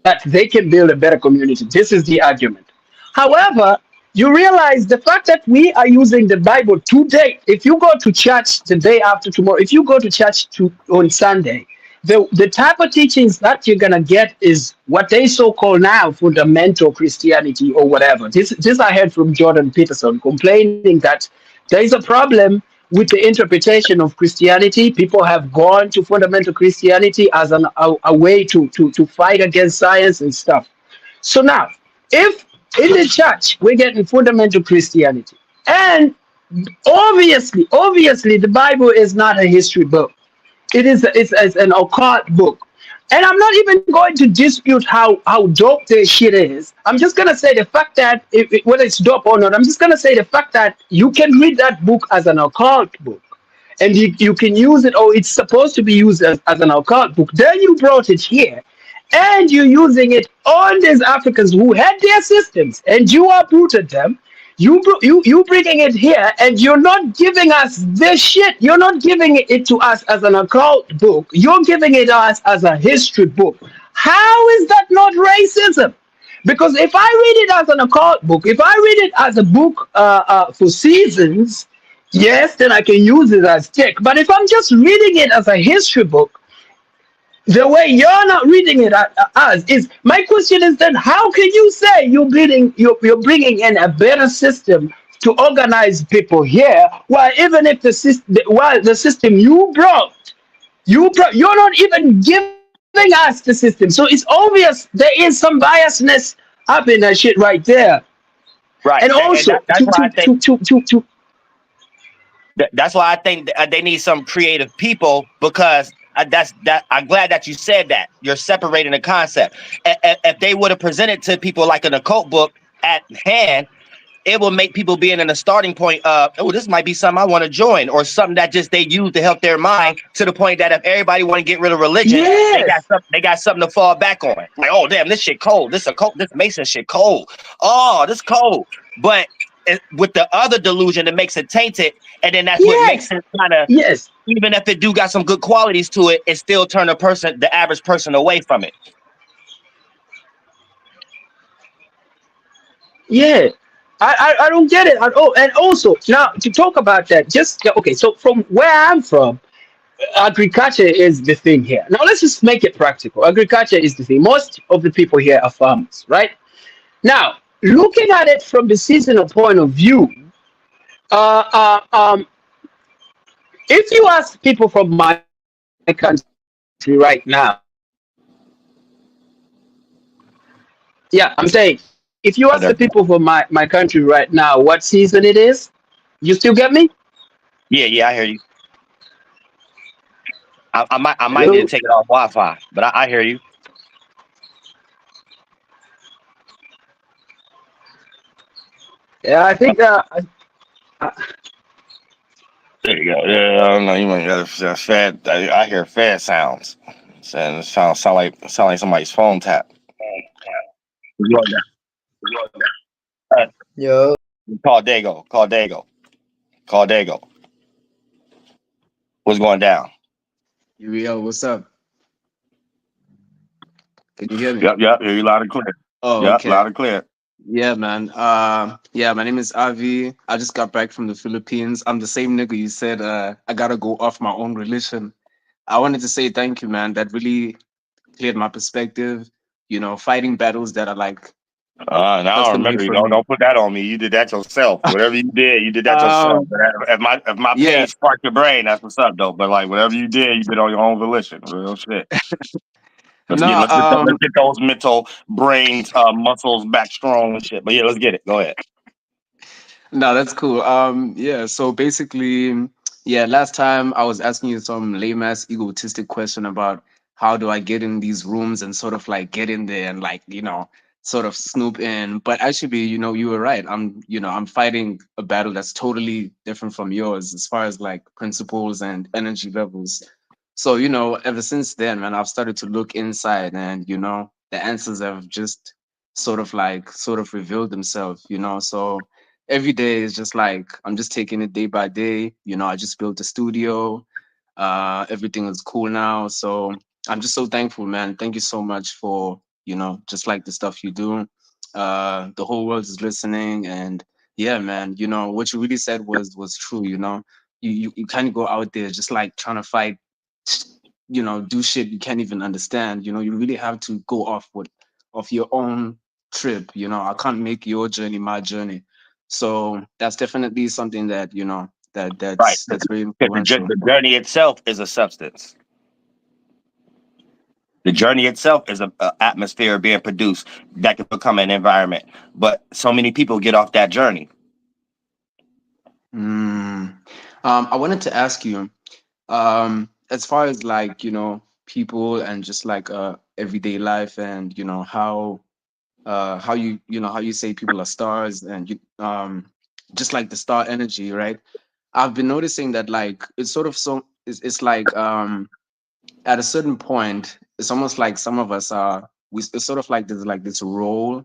that they can build a better community. This is the argument. However, you realize the fact that we are using the Bible today, if you go to church the day after tomorrow, if you go to church on Sunday, the type of teachings that you're gonna get is what they so call now fundamental Christianity or whatever. This I heard from Jordan Peterson complaining that there is a problem with the interpretation of Christianity. People have gone to fundamental Christianity as a way to fight against science and stuff. So now, if in the church we're getting fundamental Christianity, and obviously, the Bible is not a history book. It's an occult book. And I'm not even going to dispute how dope this shit is. I'm just gonna say the fact that whether it's dope or not, I'm just gonna say the fact that you can read that book as an occult book. And you can use it, or it's supposed to be used as an occult book. Then you brought it here, and you're using it on these Africans who had their systems, and you uprooted them. You bringing it here, and you're not giving us this shit. You're not giving it to us as an occult book. You're giving it us as a history book. How is that not racism? Because if I read it as an occult book, if I read it as a book for seasons, yes, then I can use it as tech. But if I'm just reading it as a history book, the way you're not reading it as is, my question is then how can you say you're bringing in a better system to organize people here, while even if the system you're not even giving us the system. So it's obvious there is some biasness up in that shit right there. And Right. And also that's why I think that's why I think they need some creative people because I'm glad that you said that. You're separating the concept. If they would have presented to people like an occult book at hand, it will make people being in a starting point of, oh, this might be something I want to join, or something that just they use to help their mind to the point that if everybody want to get rid of religion, yes. they got something to fall back on. Like, oh damn, this shit cold. This Mason shit cold. Oh, this cold. But with the other delusion, it makes it tainted, and then that's what makes it kind of, Yes. even if it do got some good qualities to it, it still turn the average person away from it. Yeah. I don't get it at all. And also, now to talk about that, just okay, so from where I'm from, agriculture is the thing here. Now let's just make it practical. Agriculture is the thing. Most of the people here are farmers, right? Now, looking at it from the seasonal point of view, uh, uh, um, if you ask people from my country right now, yeah, I'm saying, if you ask the people from my country right now what season it is, you still get me? Yeah, I hear you. I might need to Hello? take it off Wi-Fi, but I hear you. Yeah, I think There you go. Yeah, I don't know. You might got fad. I hear fad sounds. And it sound like somebody's phone tap. Yo, Call Dago. Call Dago. What's going down? yo, what's up? Can you hear me? Yep. Hear you loud and clear. Oh, Yep, okay. loud and clear. Yeah, man. Yeah, my name is Avi. I just got back from the Philippines. I'm the same nigga you said. I gotta go off my own religion. I wanted to say thank you, man. That really cleared my perspective. You know, fighting battles that are like Now I custom don't made remember. You for don't me. don't put that on me. You did that yourself. Whatever you did that yourself. Um, But if my yeah, page sparked your brain, that's what's up though. But like whatever you did on your own volition. Real shit. Let's no, get let's get those, let's get those mental brains muscles back strong and shit. But yeah, let's get it. Go ahead. no, that's cool. Yeah, so basically, yeah, last time I was asking you some lame ass egotistic question about how do I get in these rooms and sort of like get in there and like, sort of snoop in. But actually, you were right. I'm fighting a battle that's totally different from yours as far as like principles and energy levels. So, ever since then, man, I've started to look inside and, the answers have just sort of revealed themselves, so every day is just like I'm just taking it day by day. I just built a studio. Everything is cool now. So I'm just so thankful, man. Thank you so much for, just like the stuff you do. The whole world is listening and yeah, man, what you really said was true, You kind of go out there just like trying to fight, do shit you can't even understand. You really have to go off your own trip. I can't make your journey my journey. So that's definitely something that that Right. that's very Because influential. the journey itself is a substance. The journey itself is a atmosphere being produced that can become an environment. But so many people get off that journey. Mm. I wanted to ask you, as far as like people and just like everyday life and how you say people are stars and just like the star energy, right? I've been noticing that like it's sort of it's like at a certain point, it's almost like some of us are it's sort of like there's like this role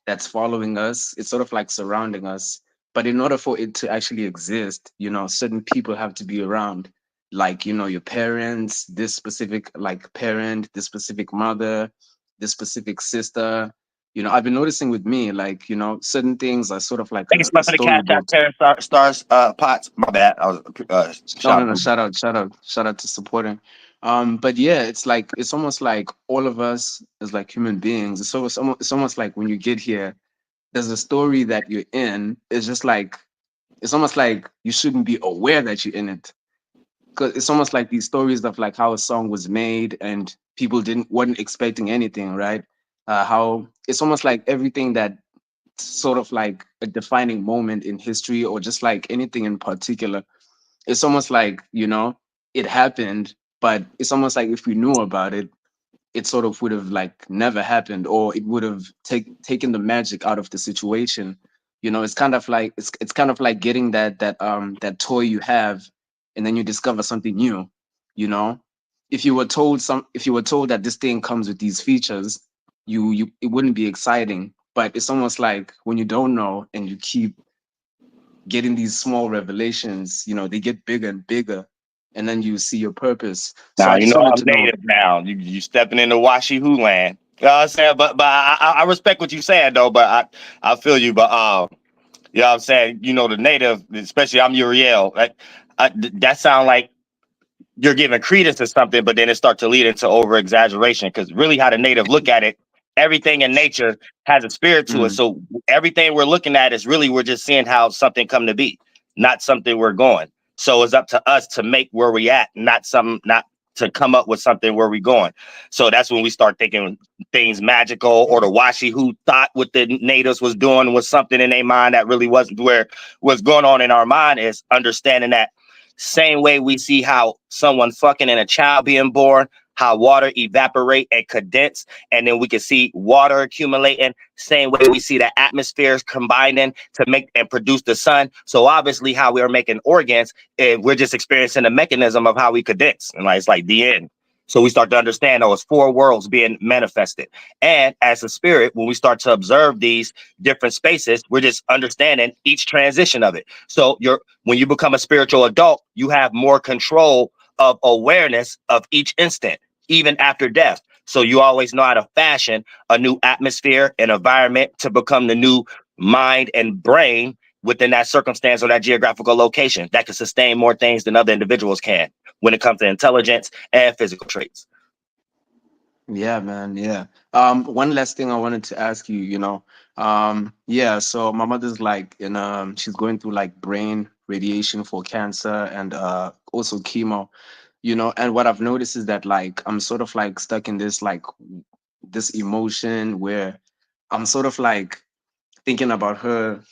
that's following us. It's sort of like surrounding us. But in order for it to actually exist, certain people have to be around. Like, your parents, this specific like parent, this specific mother, this specific sister. I've been noticing with me, like, certain things are sort of like Thank you so a much for the cash out storybook. there, stars, pots. My bad. I was No, shout no, no. out. Shout out to supporting. But yeah, it's almost like all of us as like human beings. It's almost like when you get here, there's a story that you're in. It's almost like you shouldn't be aware that you're in it. Because it's almost like these stories of like how a song was made and people didn't weren't expecting anything, right? How it's almost like everything that sort of like a defining moment in history or just like anything in particular, it's almost like it happened, but it's almost like if we knew about it, it sort of would have like never happened, or it would have taken the magic out of the situation. It's kind of like it's kind of like getting that toy you have and then you discover something new. you know if you were told that this thing comes with these features, you it wouldn't be exciting. But it's almost like when you don't know and you keep getting these small revelations, they get bigger and bigger, and then you see your purpose. So Now I you just know wanted I'm to know. native now. You stepping into Washi Who land. You know what I'm saying? But I respect what you saying though. But I feel you. But you know what I'm saying? The native, especially I'm Uriel. That sound like you're giving credence to something, but then it starts to lead into over exaggeration. Because really, how the native look at it, everything in nature has a spirit to it. Mm, So everything we're looking at is really we're just seeing how something come to be, not something we're going. So it's up to us to make where we at, not to come up with something where we going. So that's when we start thinking things magical, or the Washi who thought what the natives was doing was something in their mind that really wasn't. Where what's going on in our mind is understanding that same way we see how someone fucking and a child being born, how water evaporate and condense, and then we can see water accumulating. Same way we see the atmospheres combining to make and produce the sun. So obviously, how we are making organs, we're just experiencing the mechanism of how we condense, and like it's like the end. So we start to understand those four worlds being manifested. And as a spirit, when we start to observe these different spaces, we're just understanding each transition of it. So when you become a spiritual adult, you have more control of awareness of each instant, even after death. So you always know how to fashion a new atmosphere and environment to become the new mind and brain within that circumstance or that geographical location that can sustain more things than other individuals can when it comes to intelligence and physical traits. Yeah, man. Yeah. One last thing I wanted to ask you, yeah, so my mother's like she's going through like brain radiation for cancer and also chemo, and what I've noticed is that like I'm sort of like stuck in this like this emotion where I'm sort of like thinking about her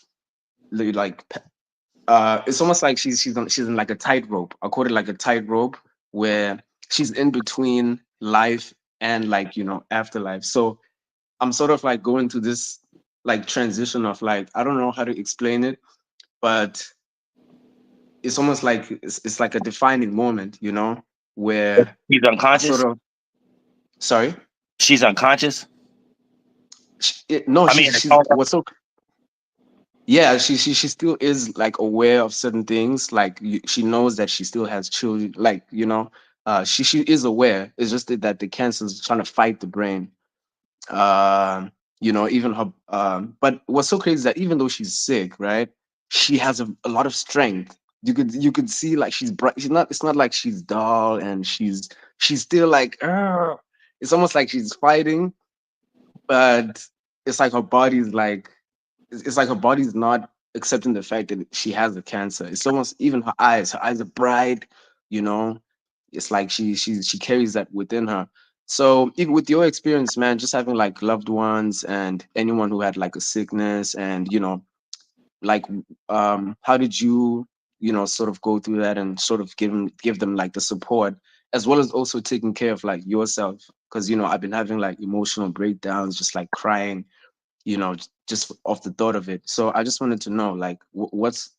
like it's almost like she's in like a tightrope. I call it like a tightrope where she's in between life and like afterlife. So I'm sort of like going through this like transition of like I don't know how to explain it, but it's almost like it's like a defining moment, where He's I sort unconscious. of sorry. She's unconscious. No, I mean, she's what's so yeah, she still is like aware of certain things. Like she knows that she still has children. Like she is aware. It's just that the cancer is trying to fight the brain. Even her. But what's so crazy is that even though she's sick, right, she has a lot of strength. You could see like she's bright. She's not. It's not like she's dull and she's still like. "Argh." It's almost like she's fighting, but it's like her body's like it's like her body's not accepting the fact that she has a cancer. It's almost even her eyes are bright, you know. It's like she carries that within her. So even with your experience, man, just having like loved ones and anyone who had like a sickness and like how did you sort of go through that and sort of give them like the support as well as also taking care of like yourself because I've been having like emotional breakdowns just like crying just off the thought of it. So I just wanted to know, like, what's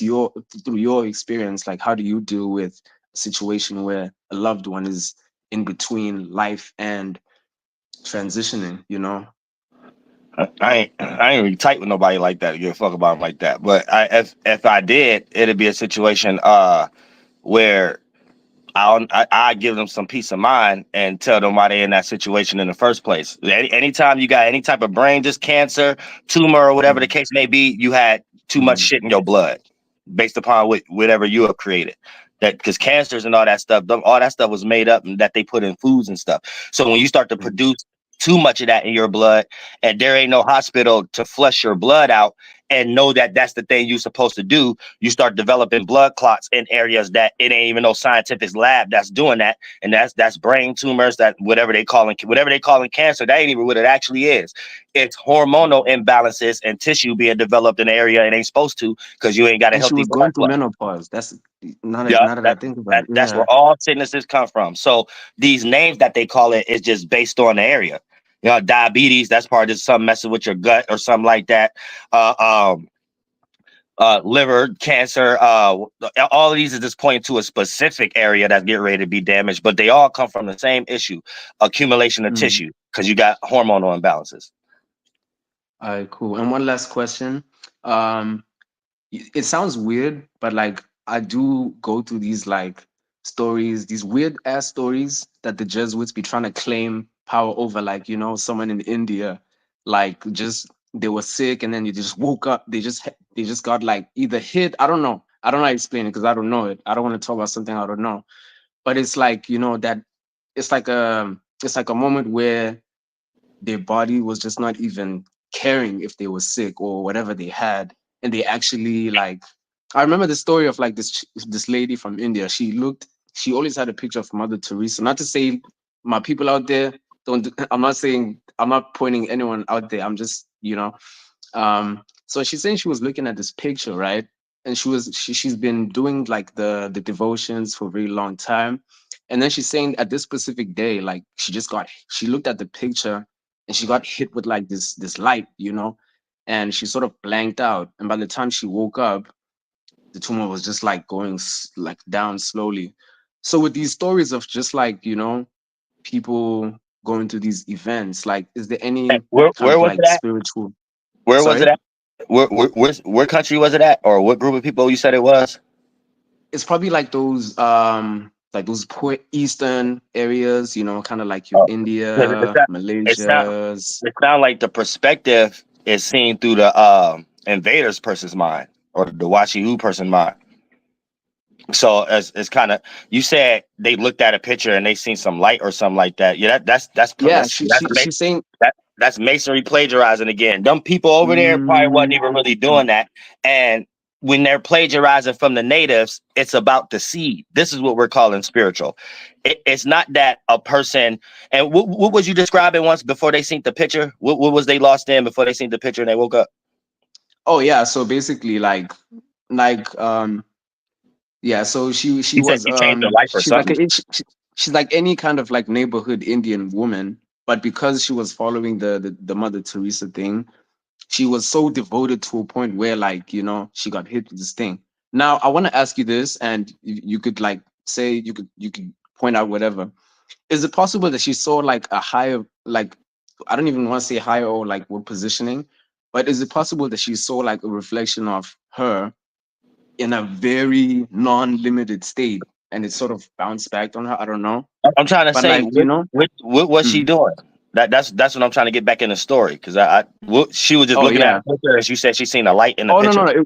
your through your experience, like, how do you deal with a situation where a loved one is in between life and transitioning? I ain't really tight with nobody like that. To give a fuck about them like that. But if I did, it'd be a situation where I give them some peace of mind and tell them why they're in that situation in the first place. Anytime you got any type of brain, just cancer, tumor, or whatever the Mm, case may be, you had too much mm, shit in your blood based upon whatever you have created. That because cancers and all that stuff, all that stuff was made up and that they put in foods and stuff. So when you start to mm. produce too much of that in your blood, and there ain't no hospital to flush your blood out and know that that's the thing you're supposed to do, you start developing blood clots in areas that it ain't even no scientific lab that's doing that, and that's brain tumors, that whatever they calling cancer, that ain't even what it actually is. It's hormonal imbalances and tissue being developed in an area it ain't supposed to because you ain't got a And she healthy was blood going through flow. menopause. That's Yeah, now that I think about it. that's where Yeah. all sicknesses come from. So these names that they call it is just based on the area. Diabetes, that's part of something messing with your gut or something like that. Uh, um, liver cancer, all of these is just pointing to a specific area that's getting ready to be damaged, but they all come from the same issue: accumulation of Mm. tissue, because you got hormonal imbalances. All right, cool. And one last question. Um, it sounds weird, but like I do go through these like stories, these weird ass stories that the Jesuits be trying to claim power over, like someone in India, like just they were sick and then you just woke up, they just got like either hit. I don't know how to explain it because I don't know it. I don't want to talk about something I don't know, but it's like that it's like a moment where their body was just not even caring if they were sick or whatever they had, and they actually like I remember the story of like this lady from India. She always had a picture of Mother Teresa. Not to say my people out there don't I'm not pointing anyone out there. I'm just so she's saying she was looking at this picture, right? And she's been doing like the devotions for a very long time. And then she's saying at this specific day, like she looked at the picture and she got hit with like this light, and she sort of blanked out. And by the time she woke up, the tumor was just like going like down slowly. So with these stories of just like people going to these events, like is there any kind Where of was like it at? spiritual? Where was it Sorry, at? Where country was it at, or what group of people you said it was? it's probably like those. like those poor eastern areas, you know, kind of like your India, It's not. Malaysia's. It sounds like the perspective is seen through the invader's person's mind or the Washihu person's mind. So it's kind of, you said they looked at a picture and they seen some light or something like that. Yeah, that's Yeah, that's she's saying. that's masonry plagiarizing again. Them people over there probably wasn't even really doing that. And when they're plagiarizing from the natives, it's about the seed. This is what we're calling spiritual. It's not that a person. And what was you describing once before they seen the picture? What was they lost in before they seen the picture and they woke up? Oh yeah, so basically like yeah, so she You said was she changed her life or she's like something. she's like any kind of like neighborhood Indian woman, but because she was following the Mother Teresa thing, she was so devoted to a point where, like, you know, she got hit with this thing. Now I want to ask you this, and you could like say, you could point out whatever. Is it possible that she saw like a higher, like, I don't even want to say higher or like what positioning, but is it possible that she saw like a reflection of her in a very non-limited state and it sort of bounced back on her? I don't know. I'm trying to But say, like, you know, what was she mm. doing? That's what I'm trying to get back in the story, because she was just Oh looking at yeah. a picture and she said she seen a light in the Oh no, picture.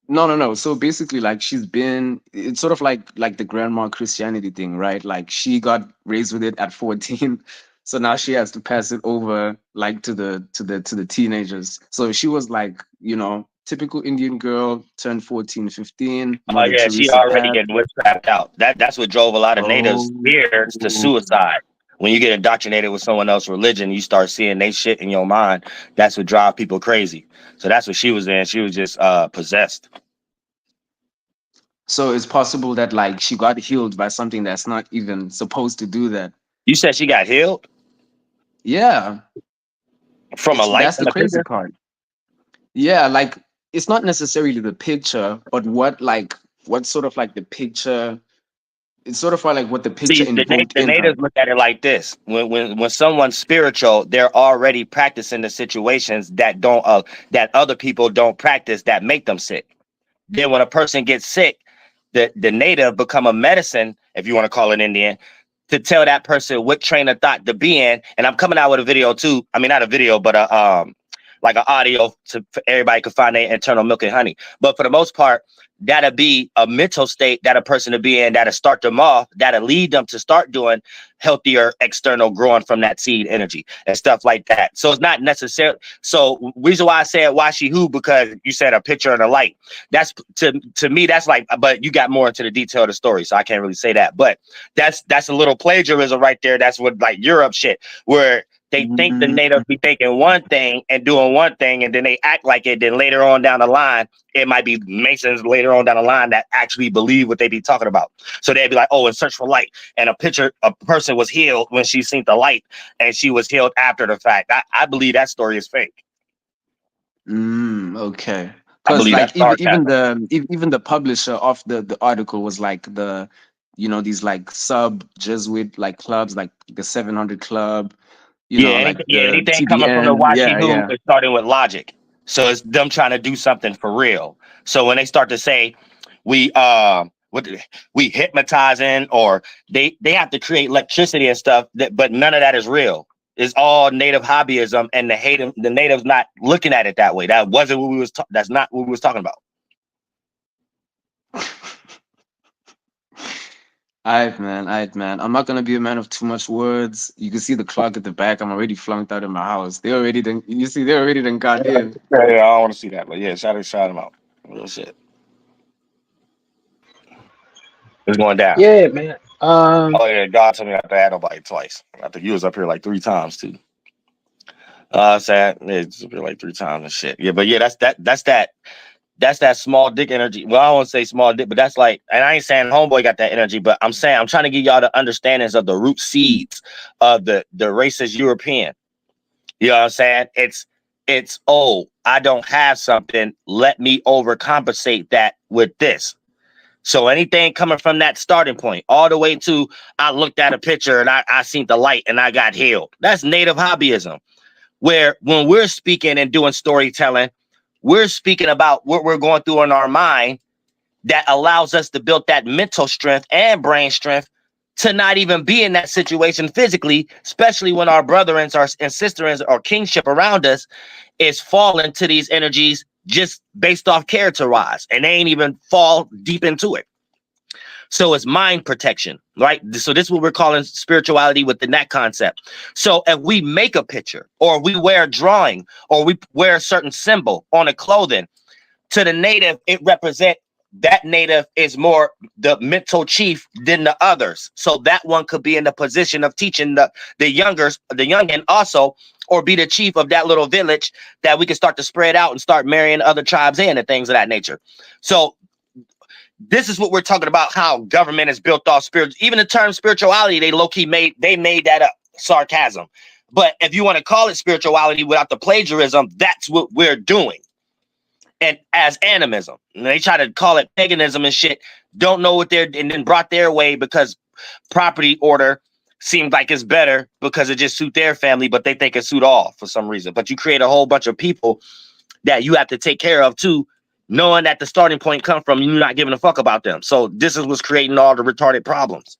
no, no. No. So basically, like it's sort of like the grandma Christianity thing, right? Like she got raised with it at 14. So now she has to pass it over like to the teenagers. So she was like, you know, typical Indian girl, turned 14, 15, Oh Mother yeah, she Teresa already path. getting witchcraft out. That's what drove a lot of natives Oh, here to suicide. When you get indoctrinated with someone else's religion, you start seeing they shit in your mind. That's what drive people crazy. So that's what she was in. She was just possessed. so it's possible that like she got healed by something that's not even supposed to do that. You said she got healed Yeah, from a it's light that's in the the crazy picture. part. Yeah, like it's not necessarily the picture, but what sort of like the picture, it's sort of like what the picture See, invoked the in her. natives look at it like this: when someone's spiritual, they're already practicing the situations that don't that other people don't practice, that make them sick. Then when a person gets sick, the native become a medicine, if you want to call it Indian, to tell that person what train of thought to be in. And I'm coming out with a video too. I mean, not a video, but a like an audio for everybody can find their internal milk and honey. But for the most part, that'll be a mental state that a person to be in, that'll start them off, that'll lead them to start doing healthier external growing from that seed energy and stuff like that. So it's not necessarily. So reason why I said why she who, because you said a picture and a light. That's to me, that's like, but you got more into the detail of the story, so I can't really say that. But that's a little plagiarism right there. That's what like Europe shit, where they think the Mm, natives be thinking one thing and doing one thing, and then they act like it. Then later on down the line, it might be Masons later on down the line that actually believe what they be talking about. So they'd be like, oh, in search for light. And a person was healed when she seen the light, and she was healed after the fact. I believe that story is fake. okay. I Because believe like that's sarcasm. even the publisher of the article was like these like sub Jesuit like clubs, like the 700 Club, Yeah, like the anything coming from the TBN. Washi Yeah, who yeah. is starting with logic. So it's them trying to do something for real. So when they start to say we we hypnotizing, or they have to create electricity and stuff, but none of that is real. It's all native hobbyism, and the natives not looking at it that way. That wasn't what we was. That's not what we was talking about. Alright, man. I'm not gonna be a man of too much words. You can see the clock at the back. I'm already flunked out in my house. They already done. You see, they already done got in. Yeah, I don't want to see that, but yeah, shout him out. Real shit. It's going down. Yeah, man. Oh yeah, God told me not to add nobody twice. I think you was up here like 3 times too. Sad. It's up here like 3 times and shit. Yeah, but yeah, that's that small dick energy. Well, I won't say small dick, but that's like, and I ain't saying homeboy got that energy, but I'm saying I'm trying to give y'all the understandings of the root seeds of the racist European. You know what I'm saying? It's oh, I don't have something. Let me overcompensate that with this. So anything coming from that starting point, all the way to I looked at a picture and I seen the light and I got healed. That's native hobbyism. Where when we're speaking and doing storytelling, we're speaking about what we're going through in our mind, that allows us to build that mental strength and brain strength to not even be in that situation physically, especially when our brethren and sisters or kingship around us is falling to these energies just based off character-wise, and they ain't even fall deep into it. So it's mind protection, right? So this is what we're calling spirituality within that concept. So if we make a picture, or we wear a drawing, or we wear a certain symbol on a clothing, to the native, it represents that native is more the mental chief than the others. So that one could be in the position of teaching the youngin also, or be the chief of that little village that we can start to spread out and start marrying other tribes in and things of that nature. So this is what we're talking about, how government is built off spirit. Even the term spirituality, they low-key made that up, sarcasm. But if you want to call it spirituality without the plagiarism, that's what we're doing. And as animism, and they try to call it paganism and shit, don't know what they're, and then brought their way because property order seemed like it's better because it just suit their family, but they think it suit all for some reason. But you create a whole bunch of people that you have to take care of too, knowing that the starting point come from you not giving a fuck about them. So this is what's creating all the retarded problems.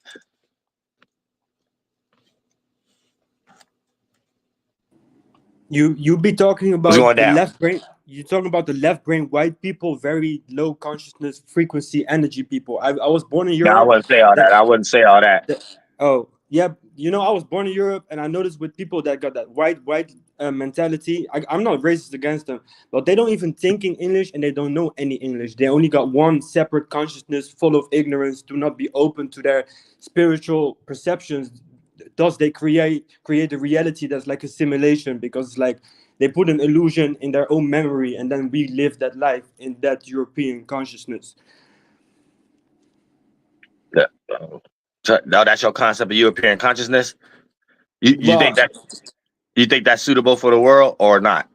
You be talking What's going about the down? left brain. You're talking about the left brain white people, very low consciousness frequency energy people. I was born in No, I Europe. wouldn't say all that. I wouldn't say all that. Oh yeah, you know, I was born in Europe, and I noticed with people that got that white mentality. I'm not racist against them, but they don't even think in English, and they don't know any English. They only got one separate consciousness, full of ignorance. Do not be open to their spiritual perceptions. Thus, they create a reality that's like a simulation, because it's like they put an illusion in their own memory, and then we live that life in that European consciousness. Yeah. No, that's your concept of European consciousness. You Well, think that's suitable for the world or not?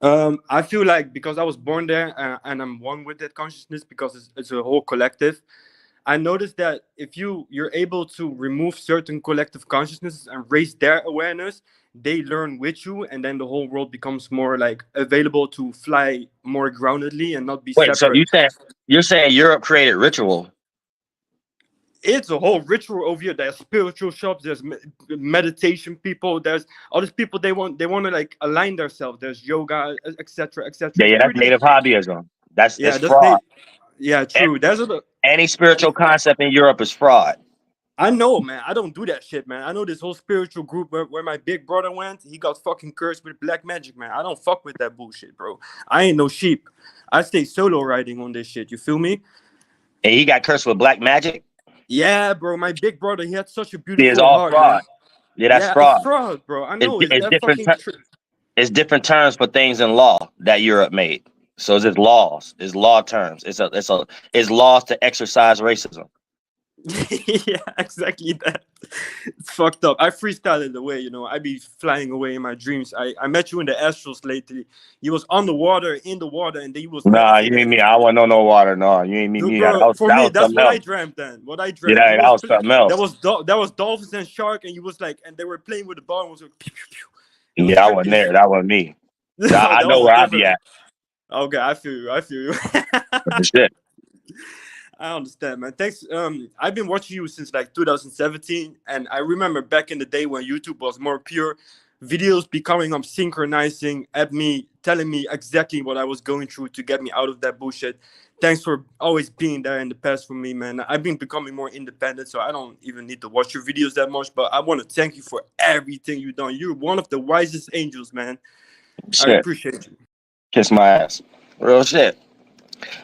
I feel like because I was born there, and I'm one with that consciousness, because it's a whole collective. I noticed that if you're able to remove certain collective consciousnesses and raise their awareness, they learn with you, and then the whole world becomes more like available to fly more groundedly and not be Wait, so separate. you're saying Europe created ritual? It's a whole ritual over here. There's spiritual shops, there's meditation people, there's all these people, they want to like align themselves. There's yoga, etc., etc. Yeah, that's native hobbyism. That's fraud. True. Any spiritual concept in Europe is fraud. I know, man. I don't do that shit, man. I know this whole spiritual group where my big brother went. He got fucking cursed with black magic, man. I don't fuck with that bullshit, bro. I ain't no sheep. I stay solo riding on this shit. You feel me? And he got cursed with black magic? Yeah, bro. My big brother, he had such a beautiful It's all heart, fraud. man. Yeah, that's fraud. It's fraud, bro. I know. It's different terms for things in law that Europe made. So it's laws. It's law terms. It's laws to exercise racism. Yeah, exactly that. It's fucked up. I freestyled away, you know. I be flying away in my dreams. I met you in the astrals lately. You was on the water, in the water, and then you was. Nah, you ain't me. I wasn't on no water. No, you ain't me. Dude, That bro, was, for that me, was that's something what else. I dreamt then. What I dreamt. Yeah, that was something else. That was dolphins and shark, and you was like, and they were playing with the ball and was like, pew, pew, pew. Yeah, I wasn't there. That wasn't me. I know where I'd be at. Okay, I feel you. Shit. I understand, man. Thanks. I've been watching you since like 2017, and I remember back in the day when YouTube was more pure, videos be coming up synchronizing at me, telling me exactly what I was going through to get me out of that bullshit. Thanks for always being there in the past for me, man. I've been becoming more independent, so I don't even need to watch your videos that much, but I want to thank you for everything you've done. You're one of the wisest angels, man. Shit. I appreciate you. Kiss my ass. Real shit.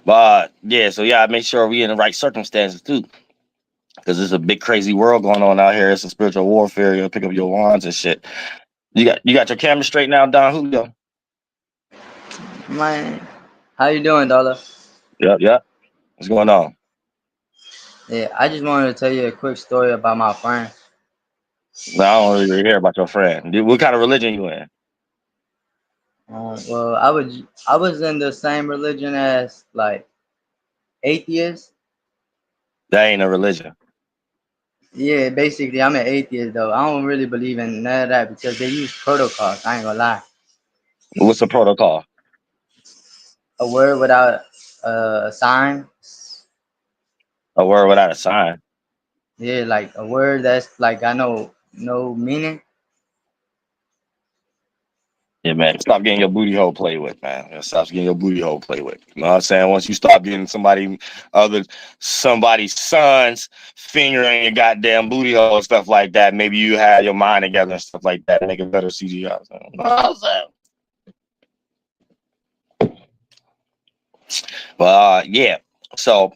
But yeah, so yeah, I make sure we in the right circumstances too, because there's a big crazy world going on out here. It's a spiritual warfare. You'll pick up your wands and shit. You got your camera straight now, Don Julio? Man, how you doing, Dollar? Yep. What's going on? Yeah, I just wanted to tell you a quick story about my friend. No, I don't really hear about your friend. What kind of religion you in? Well, I was in the same religion as like atheists. That ain't a religion. Yeah, basically, I'm an atheist though. I don't really believe in none of that because they use protocols. I ain't gonna lie. What's the protocol? A word without a sign, A word without a sign. Yeah, like a word that's like I know no meaning. Yeah, man. Stop getting your booty hole played with, man. Stop getting your booty hole played with. You know what I'm saying? Once you start getting somebody's son's finger in your goddamn booty hole and stuff like that, maybe you have your mind together and stuff like that, make it better CGI. You know what I'm saying? But yeah. So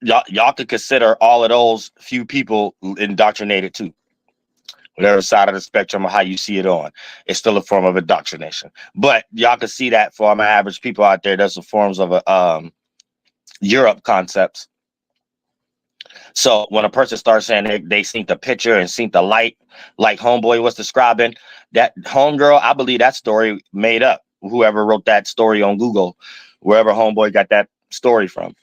y'all could consider all of those few people indoctrinated too. Whatever side of the spectrum of how you see it on, it's still a form of indoctrination. But y'all can see that for my average people out there, there's the forms of Europe concepts. So when a person starts saying they seen the picture and seen the light, like Homeboy was describing, that homegirl, I believe that story made up. Whoever wrote that story on Google, wherever Homeboy got that story from,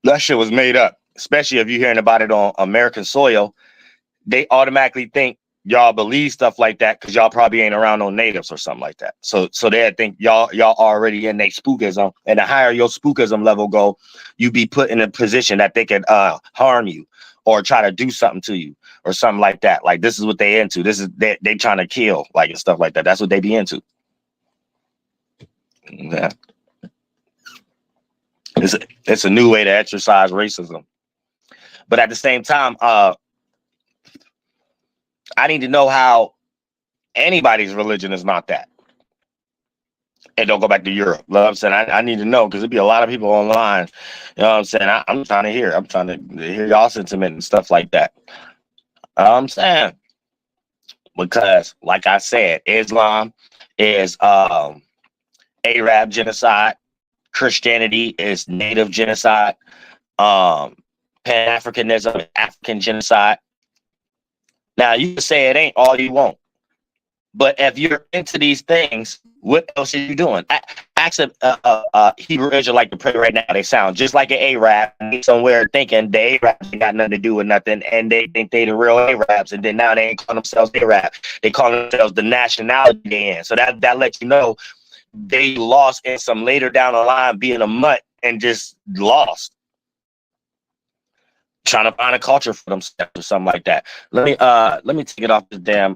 that shit was made up. Especially if you're hearing about it on American soil, they automatically think y'all believe stuff like that because y'all probably ain't around no natives or something like that. So they think y'all already in their spookism, and the higher your spookism level go, you be put in a position that they can harm you or try to do something to you or something like that. Like this is what they into. This is they trying to kill, like, and stuff like that. That's what they be into. Yeah. It's a new way to exercise racism. But at the same time, I need to know how anybody's religion is not that. And don't go back to Europe. You know what I'm saying? I need to know because there'd be a lot of people online. You know what I'm saying? I'm trying to hear. I'm trying to hear y'all sentiment and stuff like that. I'm saying, because like I said, Islam is Arab genocide. Christianity is native genocide. Pan-Africanism is African genocide. Now you can say it ain't all you want. But if you're into these things, what else are you doing? Ask a Hebrew Israelite to pray right now. They sound just like an Arab somewhere thinking the Arabs ain't got nothing to do with nothing, and they think they the real Arabs, and then now they ain't calling themselves Arab. They call themselves the nationality they in. So that lets you know they lost in some later down the line being a mutt and just lost. Trying to find a culture for themselves or something like that. Let me take it off this damn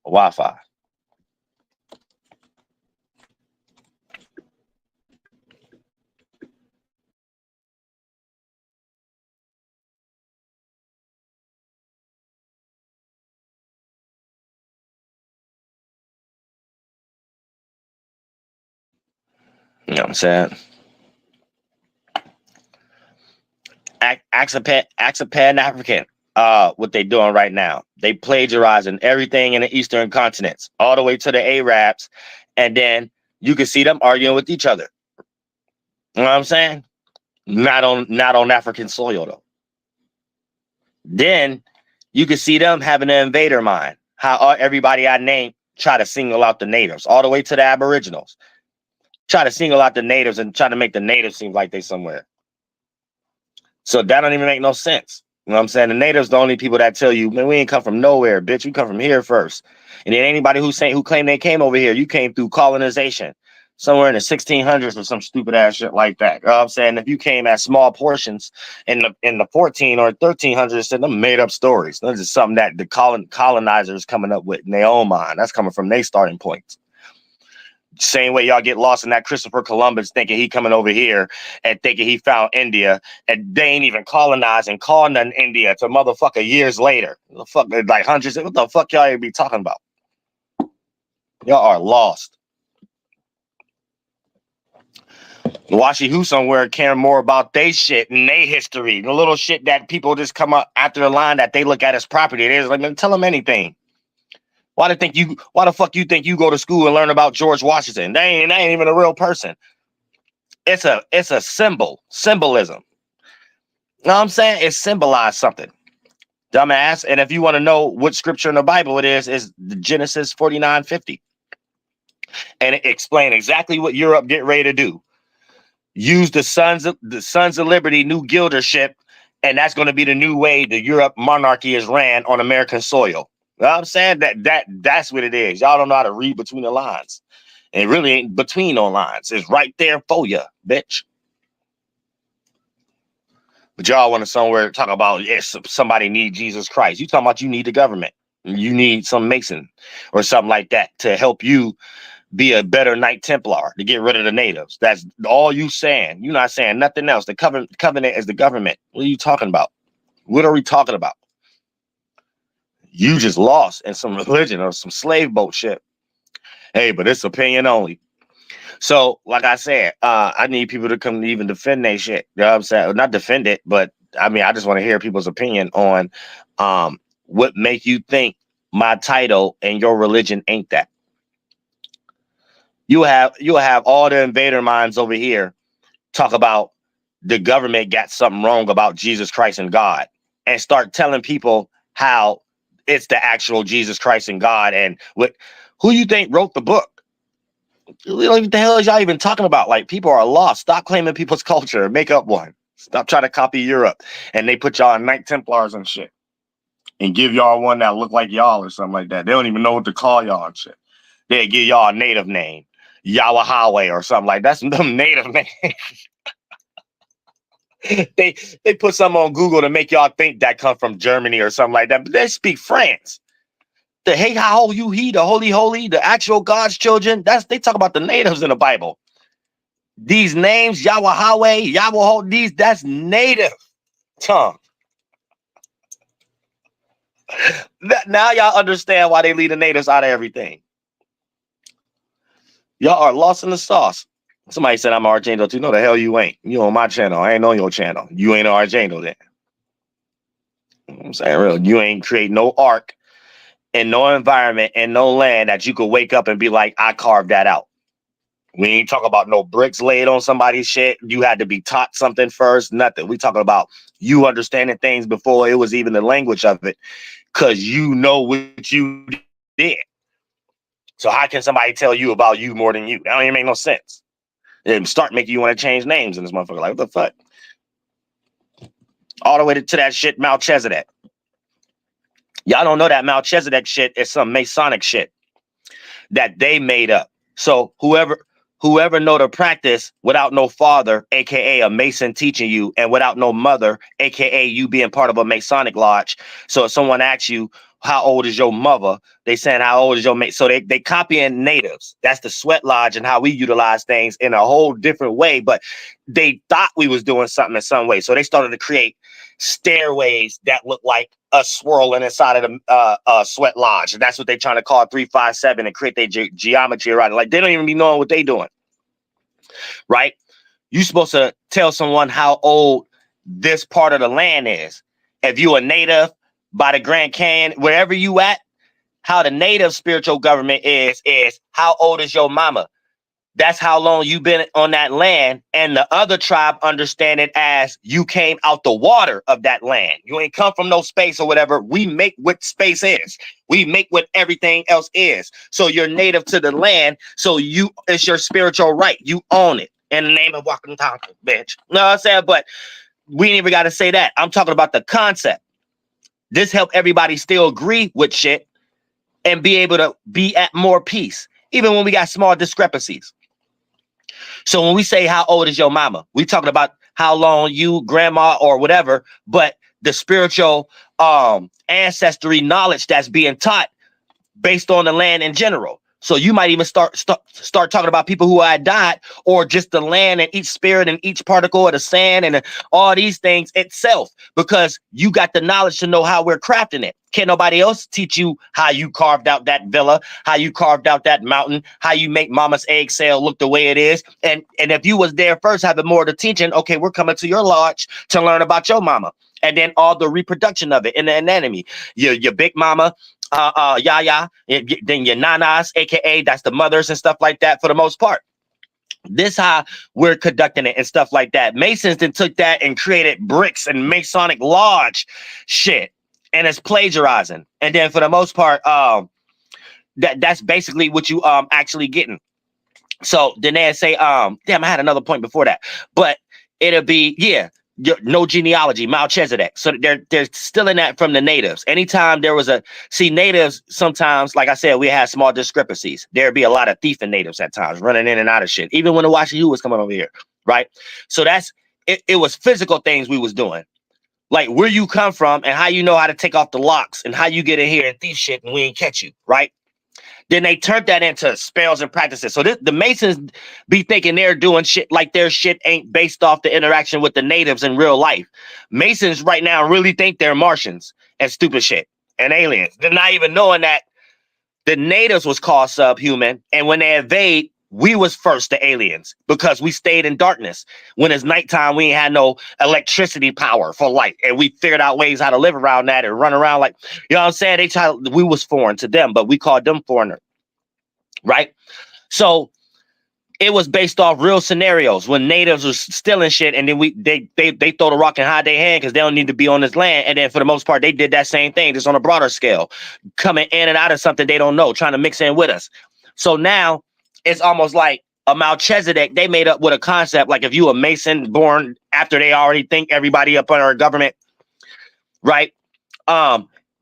Wi-Fi. You know what I'm saying? Ask a Pan-African what they doing right now. They plagiarizing everything in the Eastern continents, all the way to the Arabs, and then you can see them arguing with each other. You know what I'm saying? Not on African soil though. Then you can see them having an invader mind. How everybody I named try to single out the natives, all the way to the Aboriginals. Try to single out the natives and try to make the natives seem like they somewhere. So that don't even make no sense. You know what I'm saying? The natives the only people that tell you, man, we ain't come from nowhere, bitch. We come from here first. And then anybody who claim they came over here, you came through colonization somewhere in the 1600s or some stupid ass shit like that. You know what I'm saying? If you came at small portions in the 14 or 1300s, then them made up stories. This is something that the colonizers coming up with in their own mind. That's coming from their starting points. Same way y'all get lost in that Christopher Columbus thinking he coming over here and thinking he found India, and they ain't even colonized and called nothing India to motherfucker years later. The fuck, like hundreds. What the fuck y'all be talking about? Y'all are lost. Washi who somewhere caring more about they shit and they history, the little shit that people just come up after the line that they look at as property. It is like, man, tell them anything. Why the fuck you think you go to school and learn about George Washington? They ain't even a real person. It's a symbolism. You know what I'm saying? It symbolized something. Dumbass. And if you want to know what scripture in the Bible it is Genesis 49:50. And it explains exactly what Europe get ready to do. Use the Sons of Liberty new guildership, and that's going to be the new way the Europe monarchy is ran on American soil. You know what I'm saying? That's what it is. Y'all don't know how to read between the lines. And it really ain't between no lines. It's right there for you, bitch. But y'all want to somewhere talk about yes, somebody need Jesus Christ. You talking about you need the government. You need some Mason or something like that to help you be a better Knight Templar to get rid of the natives. That's all you saying. You're not saying nothing else. The covenant is the government. What are you talking about? What are we talking about? You just lost in some religion or some slave boat shit. Hey, but it's opinion only. So, like I said, I need people to come to even defend their shit. You know what I'm saying? Not defend it, but I mean, I just want to hear people's opinion on what make you think my title and your religion ain't that. You'll have all the invader minds over here talk about the government got something wrong about Jesus Christ and God, and start telling people how it's the actual Jesus Christ and God and who you think wrote the book. What the hell is y'all even talking about? Like, people are lost. Stop claiming people's culture and make up one. Stop trying to copy Europe. And they put y'all in Knight Templars and shit. And give y'all one that look like y'all or something like that. They don't even know what to call y'all and shit. They give y'all a native name. Yahweh or something like that. That's some native name. They put something on Google to make y'all think that come from Germany or something like that. But they speak France. The hey how you he, the holy, the actual God's children. They talk about the natives in the Bible. These names, Yahweh, that's native tongue. Now y'all understand why they leave the natives out of everything. Y'all are lost in the sauce. Somebody said I'm an Archangel too. No, the hell you ain't. You on my channel. I ain't on your channel. You ain't an Archangel then. You know what I'm saying real. You ain't create no ark and no environment and no land that you could wake up and be like, I carved that out. We ain't talking about no bricks laid on somebody's shit. You had to be taught something first. Nothing. We talking about you understanding things before it was even the language of it, because you know what you did. So how can somebody tell you about you more than you? That don't even make no sense. It start making you want to change names in this motherfucker. Like, what the fuck? All the way to that shit, Melchizedek. Y'all don't know that Melchizedek shit is some Masonic shit that they made up. So whoever know the practice without no father, aka a Mason teaching you, and without no mother, aka you being part of a Masonic lodge. So if someone asks you, how old is your mother? They saying, how old is your mate? So they copying natives. That's the sweat lodge and how we utilize things in a whole different way. But they thought we was doing something in some way. So they started to create stairways that look like a swirling inside of the sweat lodge. And that's what they're trying to call 357 and create their geometry around it. Like, they don't even be knowing what they doing. Right? You're supposed to tell someone how old this part of the land is. If you a native by the Grand Canyon, wherever you at, how the native spiritual government is how old is your mama? That's how long you've been on that land. And the other tribe understand it as you came out the water of that land. You ain't come from no space or whatever. We make what space is. We make what everything else is. So you're native to the land. So it's your spiritual right. You own it in the name of walking talking, bitch. You know what I'm saying? But we ain't even got to say that. I'm talking about the concept. This help everybody still agree with shit and be able to be at more peace, even when we got small discrepancies. So when we say how old is your mama, we talking about how long you, grandma, or whatever, but the spiritual ancestry knowledge that's being taught based on the land in general. So you might even start talking about people who had died, or just the land and each spirit and each particle of the sand and all these things itself, because you got the knowledge to know how we're crafting it. Can't nobody else teach you how you carved out that villa, how you carved out that mountain, how you make mama's egg cell look the way it is. And if you was there first, having more to teaching, okay, we're coming to your lodge to learn about your mama. And then all the reproduction of it in the anatomy. Your big mama, Yaya, then your nanas, aka that's the mothers and stuff like that for the most part. This how we're conducting it and stuff like that. Masons then took that and created bricks and Masonic lodge shit, and it's plagiarizing. And then for the most part, that's basically what you actually getting. So then they say, damn, I had another point before that, but it'll be no genealogy, Melchizedek. So they're still in that from the natives. Anytime there was natives, sometimes, like I said, we had small discrepancies. There'd be a lot of thieving natives at times, running in and out of shit. Even when the Washington was coming over here, right? So that's it was physical things we was doing. Like where you come from and how you know how to take off the locks and how you get in here and thief shit and we ain't catch you, right? Then they turned that into spells and practices. So the Masons be thinking they're doing shit like their shit ain't based off the interaction with the natives in real life. Masons right now really think they're Martians and stupid shit and aliens. They're not even knowing that the natives was called subhuman, and when they invade, we was first the aliens because we stayed in darkness. When it's nighttime, we ain't had no electricity power for light, and we figured out ways how to live around that and run around like, you know what I'm saying? We was foreign to them, but we called them foreigner, right? So it was based off real scenarios when natives was stealing shit, and then they throw the rock and hide their hand because they don't need to be on this land. And then for the most part, they did that same thing, just on a broader scale, coming in and out of something they don't know, trying to mix in with us. So now it's almost like a Melchizedek they made up with a concept. Like if you a Mason born after they already think everybody up under our government, right?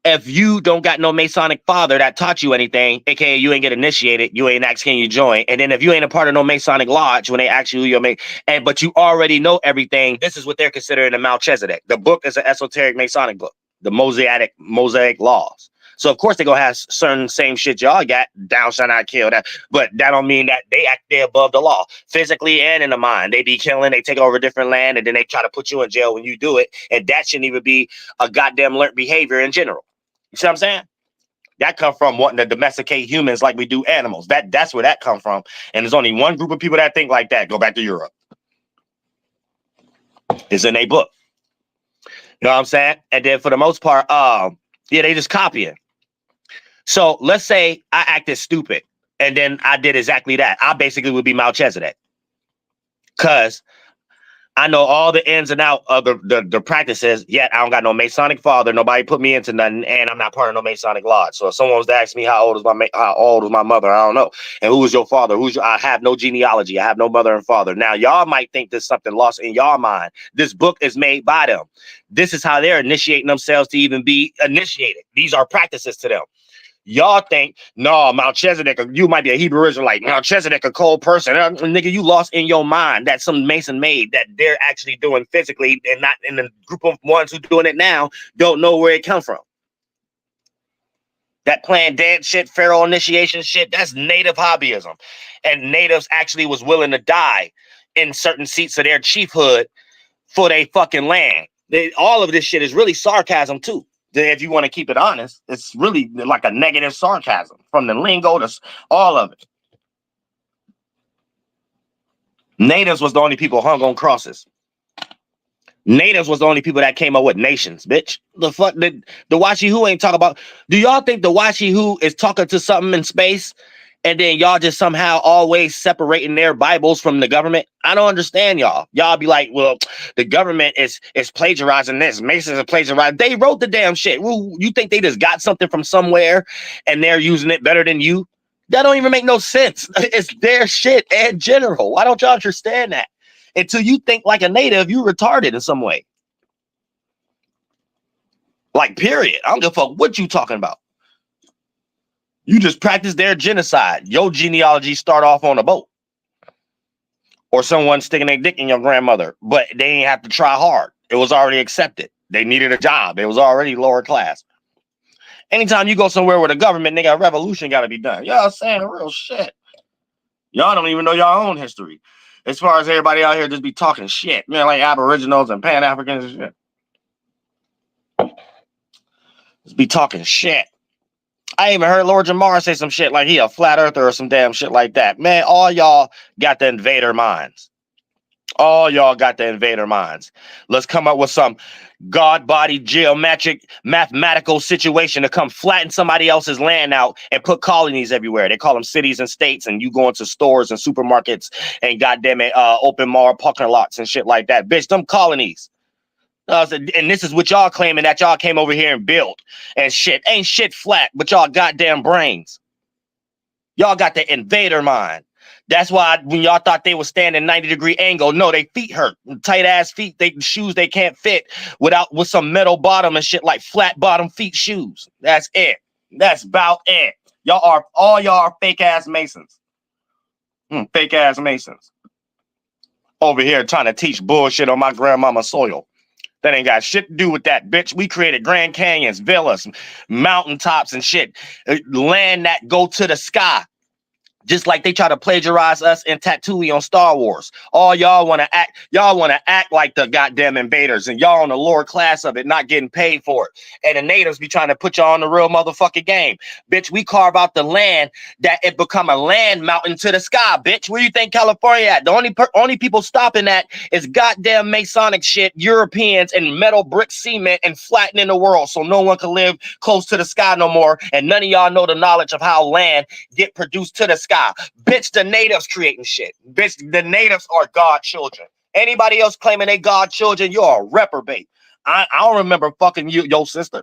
If you don't got no Masonic father that taught you anything, aka you ain't get initiated, you ain't asked can you join, and then if you ain't a part of no Masonic lodge when they ask you who you're but you already know everything, this is what they're considering a Melchizedek. The book is an esoteric Masonic book, the Mosaic laws. So of course they're gonna have certain same shit y'all got, thou shalt not kill, that, but that don't mean that they act there above the law, physically and in the mind. They be killing, they take over different land, and then they try to put you in jail when you do it, and that shouldn't even be a goddamn learned behavior in general. You see what I'm saying? That come from wanting to domesticate humans like we do animals. That's where that come from. And there's only one group of people that think like that. Go back to Europe. It's in a book. You know what I'm saying? And then for the most part, yeah, they just copying. So let's say I acted stupid and then I did exactly that. I basically would be Melchizedek. Because I know all the ins and outs of the practices, yet I don't got no Masonic father. Nobody put me into nothing, and I'm not part of no Masonic lodge. So if someone was to ask me how old is my mother, I don't know. And who is your father? I have no genealogy. I have no mother and father. Now y'all might think there's something lost in y'all mind. This book is made by them. This is how they're initiating themselves to even be initiated. These are practices to them. Y'all think, no, Melchizedek, you might be a Hebrew Israelite. Melchizedek, a cold person. Nigga, you lost in your mind that some Mason made that they're actually doing physically, and not in the group of ones who doing it now don't know where it come from. That playing dead shit, pharaoh initiation shit, that's native hobbyism. And natives actually was willing to die in certain seats of their chiefhood for their fucking land. All of this shit is really sarcasm too. If you want to keep it honest, it's really like a negative sarcasm from the lingo to all of it. Natives was the only people hung on crosses. Natives was the only people that came up with nations, bitch. The fuck, the Washi Who ain't talking about. Do y'all think the Washi Who is talking to something in space, and then y'all just somehow always separating their Bibles from the government? I don't understand y'all. Y'all be like, well, the government is plagiarizing this. Masons are plagiarizing. They wrote the damn shit. You think they just got something from somewhere and they're using it better than you? That don't even make no sense. It's their shit in general. Why don't y'all understand that? Until you think like a native, you retarded in some way. Like, period. I don't give a fuck what you talking about. You just practice their genocide. Your genealogy start off on a boat. Or someone sticking their dick in your grandmother. But they ain't have to try hard. It was already accepted. They needed a job. It was already lower class. Anytime you go somewhere with a government, nigga, a revolution got to be done. Y'all saying real shit. Y'all don't even know y'all own history. As far as everybody out here just be talking shit. Man, like Aboriginals and Pan-Africans and shit. Just be talking shit. I even heard Lord Jamar say some shit like he a flat earther or some damn shit like that. Man, all y'all got the invader minds. All y'all got the invader minds. Let's come up with some God body geometric mathematical situation to come flatten somebody else's land out and put colonies everywhere. They call them cities and states, and you go into stores and supermarkets and goddamn it, open mall parking lots and shit like that. Bitch, them colonies. And this is what y'all claiming that y'all came over here and built and shit. Ain't shit flat, but y'all goddamn brains. Y'all got the invader mind. That's why when y'all thought they was standing 90-degree angle, no, they feet hurt. Tight ass feet, they shoes they can't fit with some metal bottom and shit, like flat bottom feet shoes. That's it. That's about it. All y'all are fake ass Masons. Fake ass Masons. over here trying to teach bullshit on my grandmama's soil. That ain't got shit to do with that, bitch. We created Grand Canyons, villas, mountaintops and shit. Land that go to the sky. Just like they try to plagiarize us in Tatooine on Star Wars. All y'all want to act like the goddamn invaders, and y'all on the lower class of it, not getting paid for it. And the natives be trying to put y'all on the real motherfucking game. Bitch, we carve out the land that it become a land mountain to the sky, bitch. Where you think California at? The only people stopping that is goddamn Masonic shit, Europeans, and metal brick cement and flattening the world so no one can live close to the sky no more. And none of y'all know the knowledge of how land get produced to the sky. Bitch, the natives creating shit. Bitch, the natives are God children. Anybody else claiming they God children, you're a reprobate. I don't remember fucking your sister.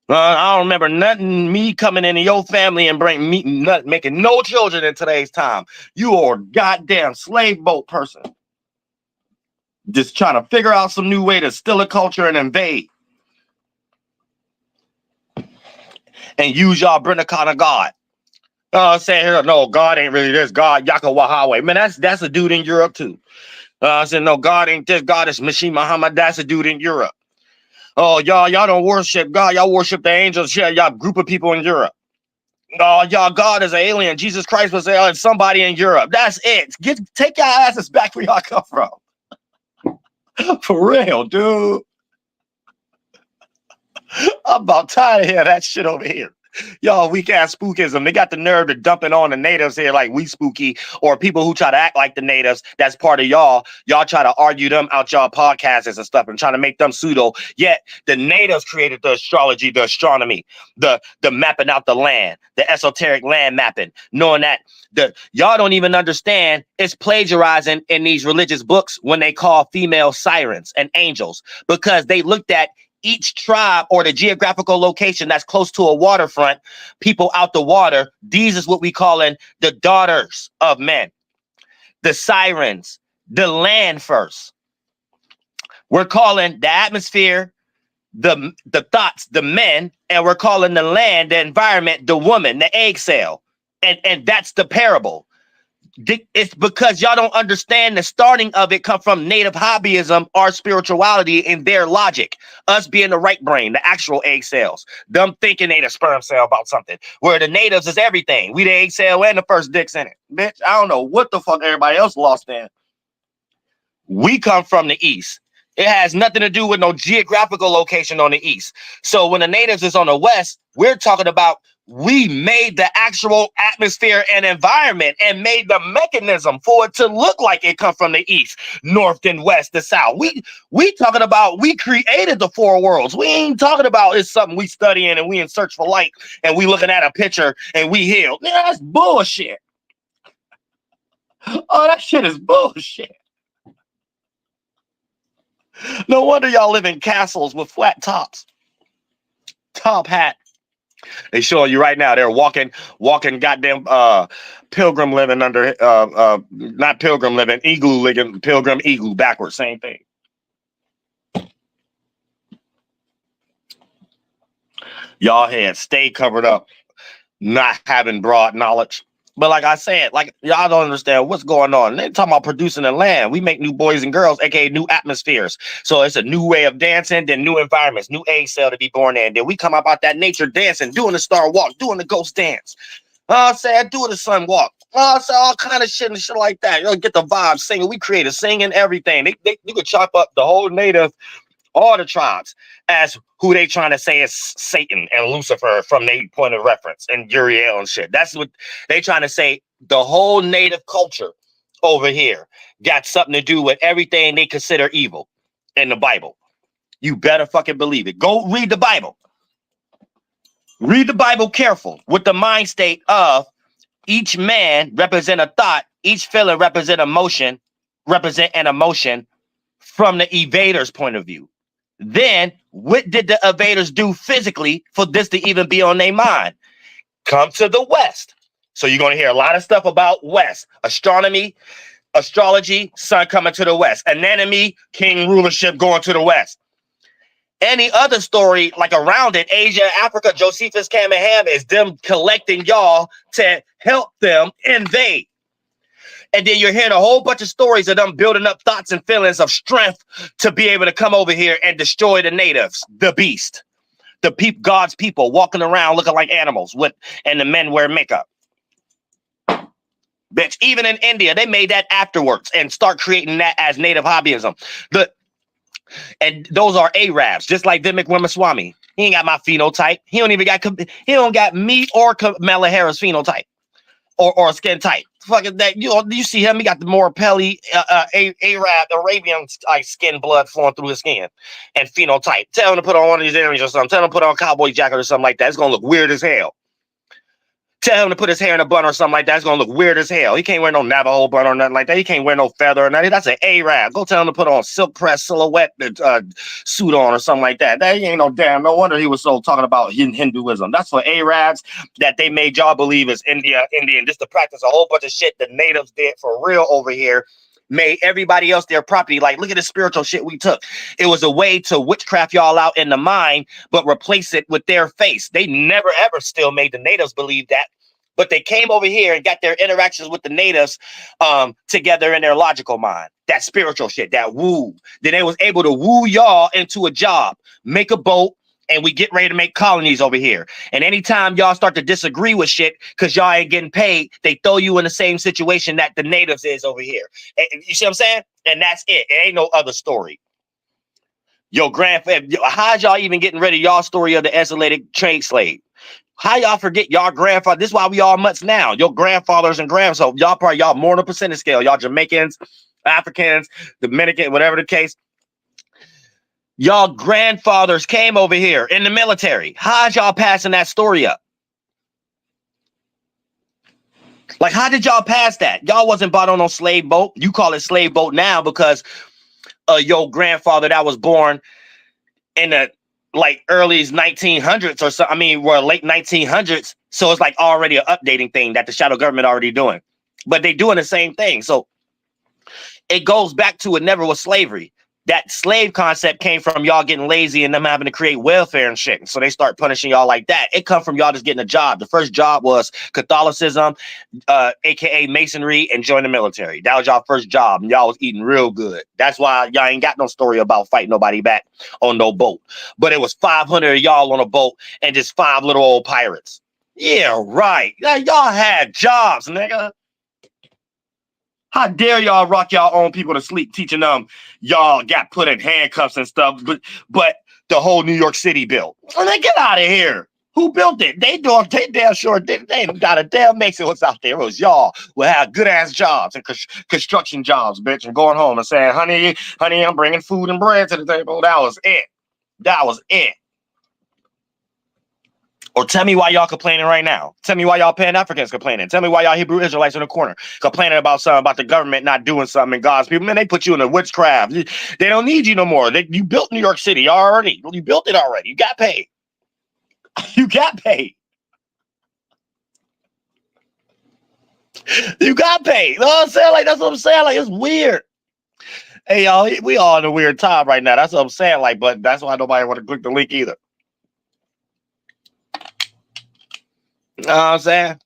I don't remember nothing me coming into your family and making no children in today's time. You are a goddamn slave boat person. Just trying to figure out some new way to steal a culture and invade. And use y'all Brentacon of God. Saying here, no, God ain't really this. God, Yaka Wahawe. Man, that's a dude in Europe too. I said, no, God ain't this. God is Mashiach Muhammad. That's a dude in Europe. Oh, y'all don't worship God. Y'all worship the angels. Yeah, y'all group of people in Europe. Oh, y'all, God is an alien. Jesus Christ was somebody in Europe. That's it. Take your asses back where y'all come from. For real, dude. I'm about tired of hearing that shit over here. Y'all weak ass spookism. They got the nerve to dump it on the natives here like we spooky, or people who try to act like the natives. That's part of y'all. Y'all try to argue them out y'all podcasts and stuff and trying to make them pseudo. Yet the natives created the astrology, the astronomy, the mapping out the land, the esoteric land mapping, knowing that y'all don't even understand it's plagiarizing in these religious books when they call female sirens and angels, because they looked at each tribe or the geographical location that's close to a waterfront, people out the water. These is what we calling the daughters of men, the sirens, the land first. We're calling the atmosphere, the thoughts, the men, and we're calling the land, the environment, the woman, the egg cell. And that's the parable. It's because y'all don't understand the starting of it come from native hobbyism, our spirituality, and their logic. Us being the right brain, the actual egg cells. Them thinking they the sperm cell about something. Where the natives is everything. We the egg cell and the first dicks in it. Bitch, I don't know what the fuck everybody else lost in. We come from the east. It has nothing to do with no geographical location on the east. So when the natives is on the west, we're talking about we made the actual atmosphere and environment and made the mechanism for it to look like it come from the east, north and west, the south. We talking about we created the four worlds. We ain't talking about it's something we studying and we in search for light and we looking at a picture and we healed. Yeah, that's bullshit. Oh, that shit is bullshit. No wonder y'all live in castles with flat tops. Top hat. They showing you right now. They're walking goddamn pilgrim living under not pilgrim living, igloo living, pilgrim igloo backwards, same thing. Y'all heads stay covered up, not having broad knowledge. But like I said, like y'all don't understand what's going on. They talking about producing the land. We make new boys and girls, aka new atmospheres. So it's a new way of dancing, then new environments, new egg cell to be born in. Then we come about that nature dancing, doing the star walk, doing the ghost dance. Doing the sun walk. All kind of shit and shit like that. You'll get the vibe singing. We created singing everything. You could chop up the whole native, all the tribes as who they trying to say is Satan and Lucifer from their point of reference and Uriel and shit. That's what they trying to say. The whole native culture over here got something to do with everything they consider evil in the Bible. You better fucking believe it. Go read the Bible. Read the Bible careful with the mind state of each man represent a thought, each feeling represent emotion, represent an emotion from the evader's point of view. Then, what did the evaders do physically for this to even be on their mind? Come to the West. So you're going to hear a lot of stuff about West. Astronomy, astrology, sun coming to the West. Anemone, king rulership going to the West. Any other story like around it, Asia, Africa, Josephus, Cam, and Ham is them collecting y'all to help them invade. And then you're hearing a whole bunch of stories of them building up thoughts and feelings of strength to be able to come over here and destroy the natives, the beast, the God's people walking around looking like animals and the men wear makeup. Bitch, even in India, they made that afterwards and start creating that as native hobbyism. And those are Arabs, just like Vivek Ramaswamy. He ain't got my phenotype. He don't got me or Kamala Harris phenotype or skin type. Fuck is that? You see him? He got the more pelly Arab Arabian skin blood flowing through his skin and phenotype. Tell him to put on one of these earrings or something. Tell him to put on a cowboy jacket or something like that. It's gonna look weird as hell. Tell him to put his hair in a bun or something like that. It's gonna look weird as hell. He can't wear no Navajo bun or nothing like that. He can't wear no feather or nothing. That's an Arab. Go tell him to put on silk press silhouette suit on or something like that. That ain't no damn. No wonder he was so talking about Hinduism. That's for Arabs that they made y'all believe is Indian, just to practice a whole bunch of shit the natives did for real over here. Made everybody else their property. Like, look at the spiritual shit we took. It was a way to witchcraft y'all out in the mind, but replace it with their face. They never ever still made the natives believe that, but they came over here and got their interactions with the natives together in their logical mind. That spiritual shit, that woo. Then they was able to woo y'all into a job, make a boat, and we get ready to make colonies over here. And anytime y'all start to disagree with shit because y'all ain't getting paid, they throw you in the same situation that the natives is over here. And you see what I'm saying? And that's it. It ain't no other story. Yo, how'd y'all even getting rid of y'all story of the Isrealitic trade slave? How y'all forget y'all grandfather? This is why we all mutts now. Your grandfathers and so y'all more on a percentage scale. Y'all Jamaicans, Africans, Dominican, whatever the case. Y'all grandfathers came over here in the military. How'd y'all passing that story up? Like, how did y'all pass that? Y'all wasn't bought on no slave boat. You call it slave boat now because your grandfather that was born in the like early 1900s or so. I mean, we're late 1900s. So it's like already an updating thing that the shadow government already doing. But they doing the same thing. So it goes back to it never was slavery. That slave concept came from y'all getting lazy and them having to create welfare and shit. So they start punishing y'all like that. It come from y'all just getting a job. The first job was Catholicism, aka Masonry, and join the military. That was y'all first job, and y'all was eating real good. That's why y'all ain't got no story about fighting nobody back on no boat. But it was 500 of y'all on a boat and just 5 little old pirates. Yeah, right. Y'all had jobs, nigga. How dare y'all rock y'all own people to sleep, teaching them y'all got put in handcuffs and stuff, but the whole New York City built. Well, then get out of here. Who built it? They damn sure they got a damn makes it what's out there. It was y'all who had good ass jobs and construction jobs, bitch, and going home and saying, honey, I'm bringing food and bread to the table. That was it. That was it. Or tell me why y'all complaining right now. Tell me why y'all Pan-Africans complaining. Tell me why y'all Hebrew Israelites in the corner complaining about something, about the government not doing something and God's people. Man, they put you in a witchcraft. They don't need you no more. You built New York City already. You built it already. You got paid. You got paid. You got paid. You know what I'm saying? Like, that's what I'm saying. Like, it's weird. Hey, y'all, we all in a weird time right now. That's what I'm saying. Like, but that's why nobody want to click the link either. You know what I'm saying?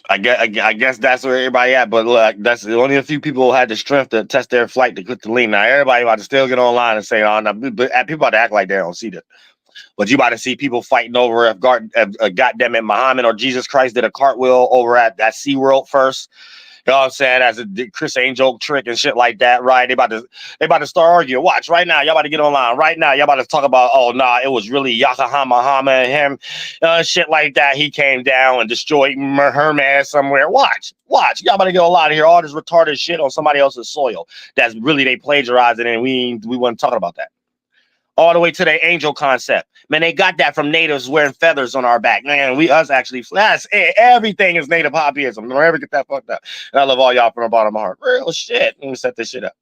I guess that's where everybody at. But look, that's only a few people had the strength to test their flight to click the link. Now everybody about to still get online and say, "Oh, no," but people about to act like they don't see that. But you about to see people fighting over if goddamn it, Muhammad or Jesus Christ did a cartwheel over at that SeaWorld first. You know what I'm saying? As a Chris Angel trick and shit like that, right? They about to start arguing. Watch right now. Y'all about to get online right now. Y'all about to talk about, oh nah, it was really Yahya Muhammad and him, shit like that. He came down and destroyed Hermes somewhere. Watch. Y'all about to get a lot of here. All this retarded shit on somebody else's soil. That's really they plagiarizing, and we wasn't talking about that. All the way to the angel concept. Man, they got that from natives wearing feathers on our back. Man, that's it. Everything is native hobbyism. Don't ever get that fucked up. And I love all y'all from the bottom of my heart. Real shit. Let me set this shit up.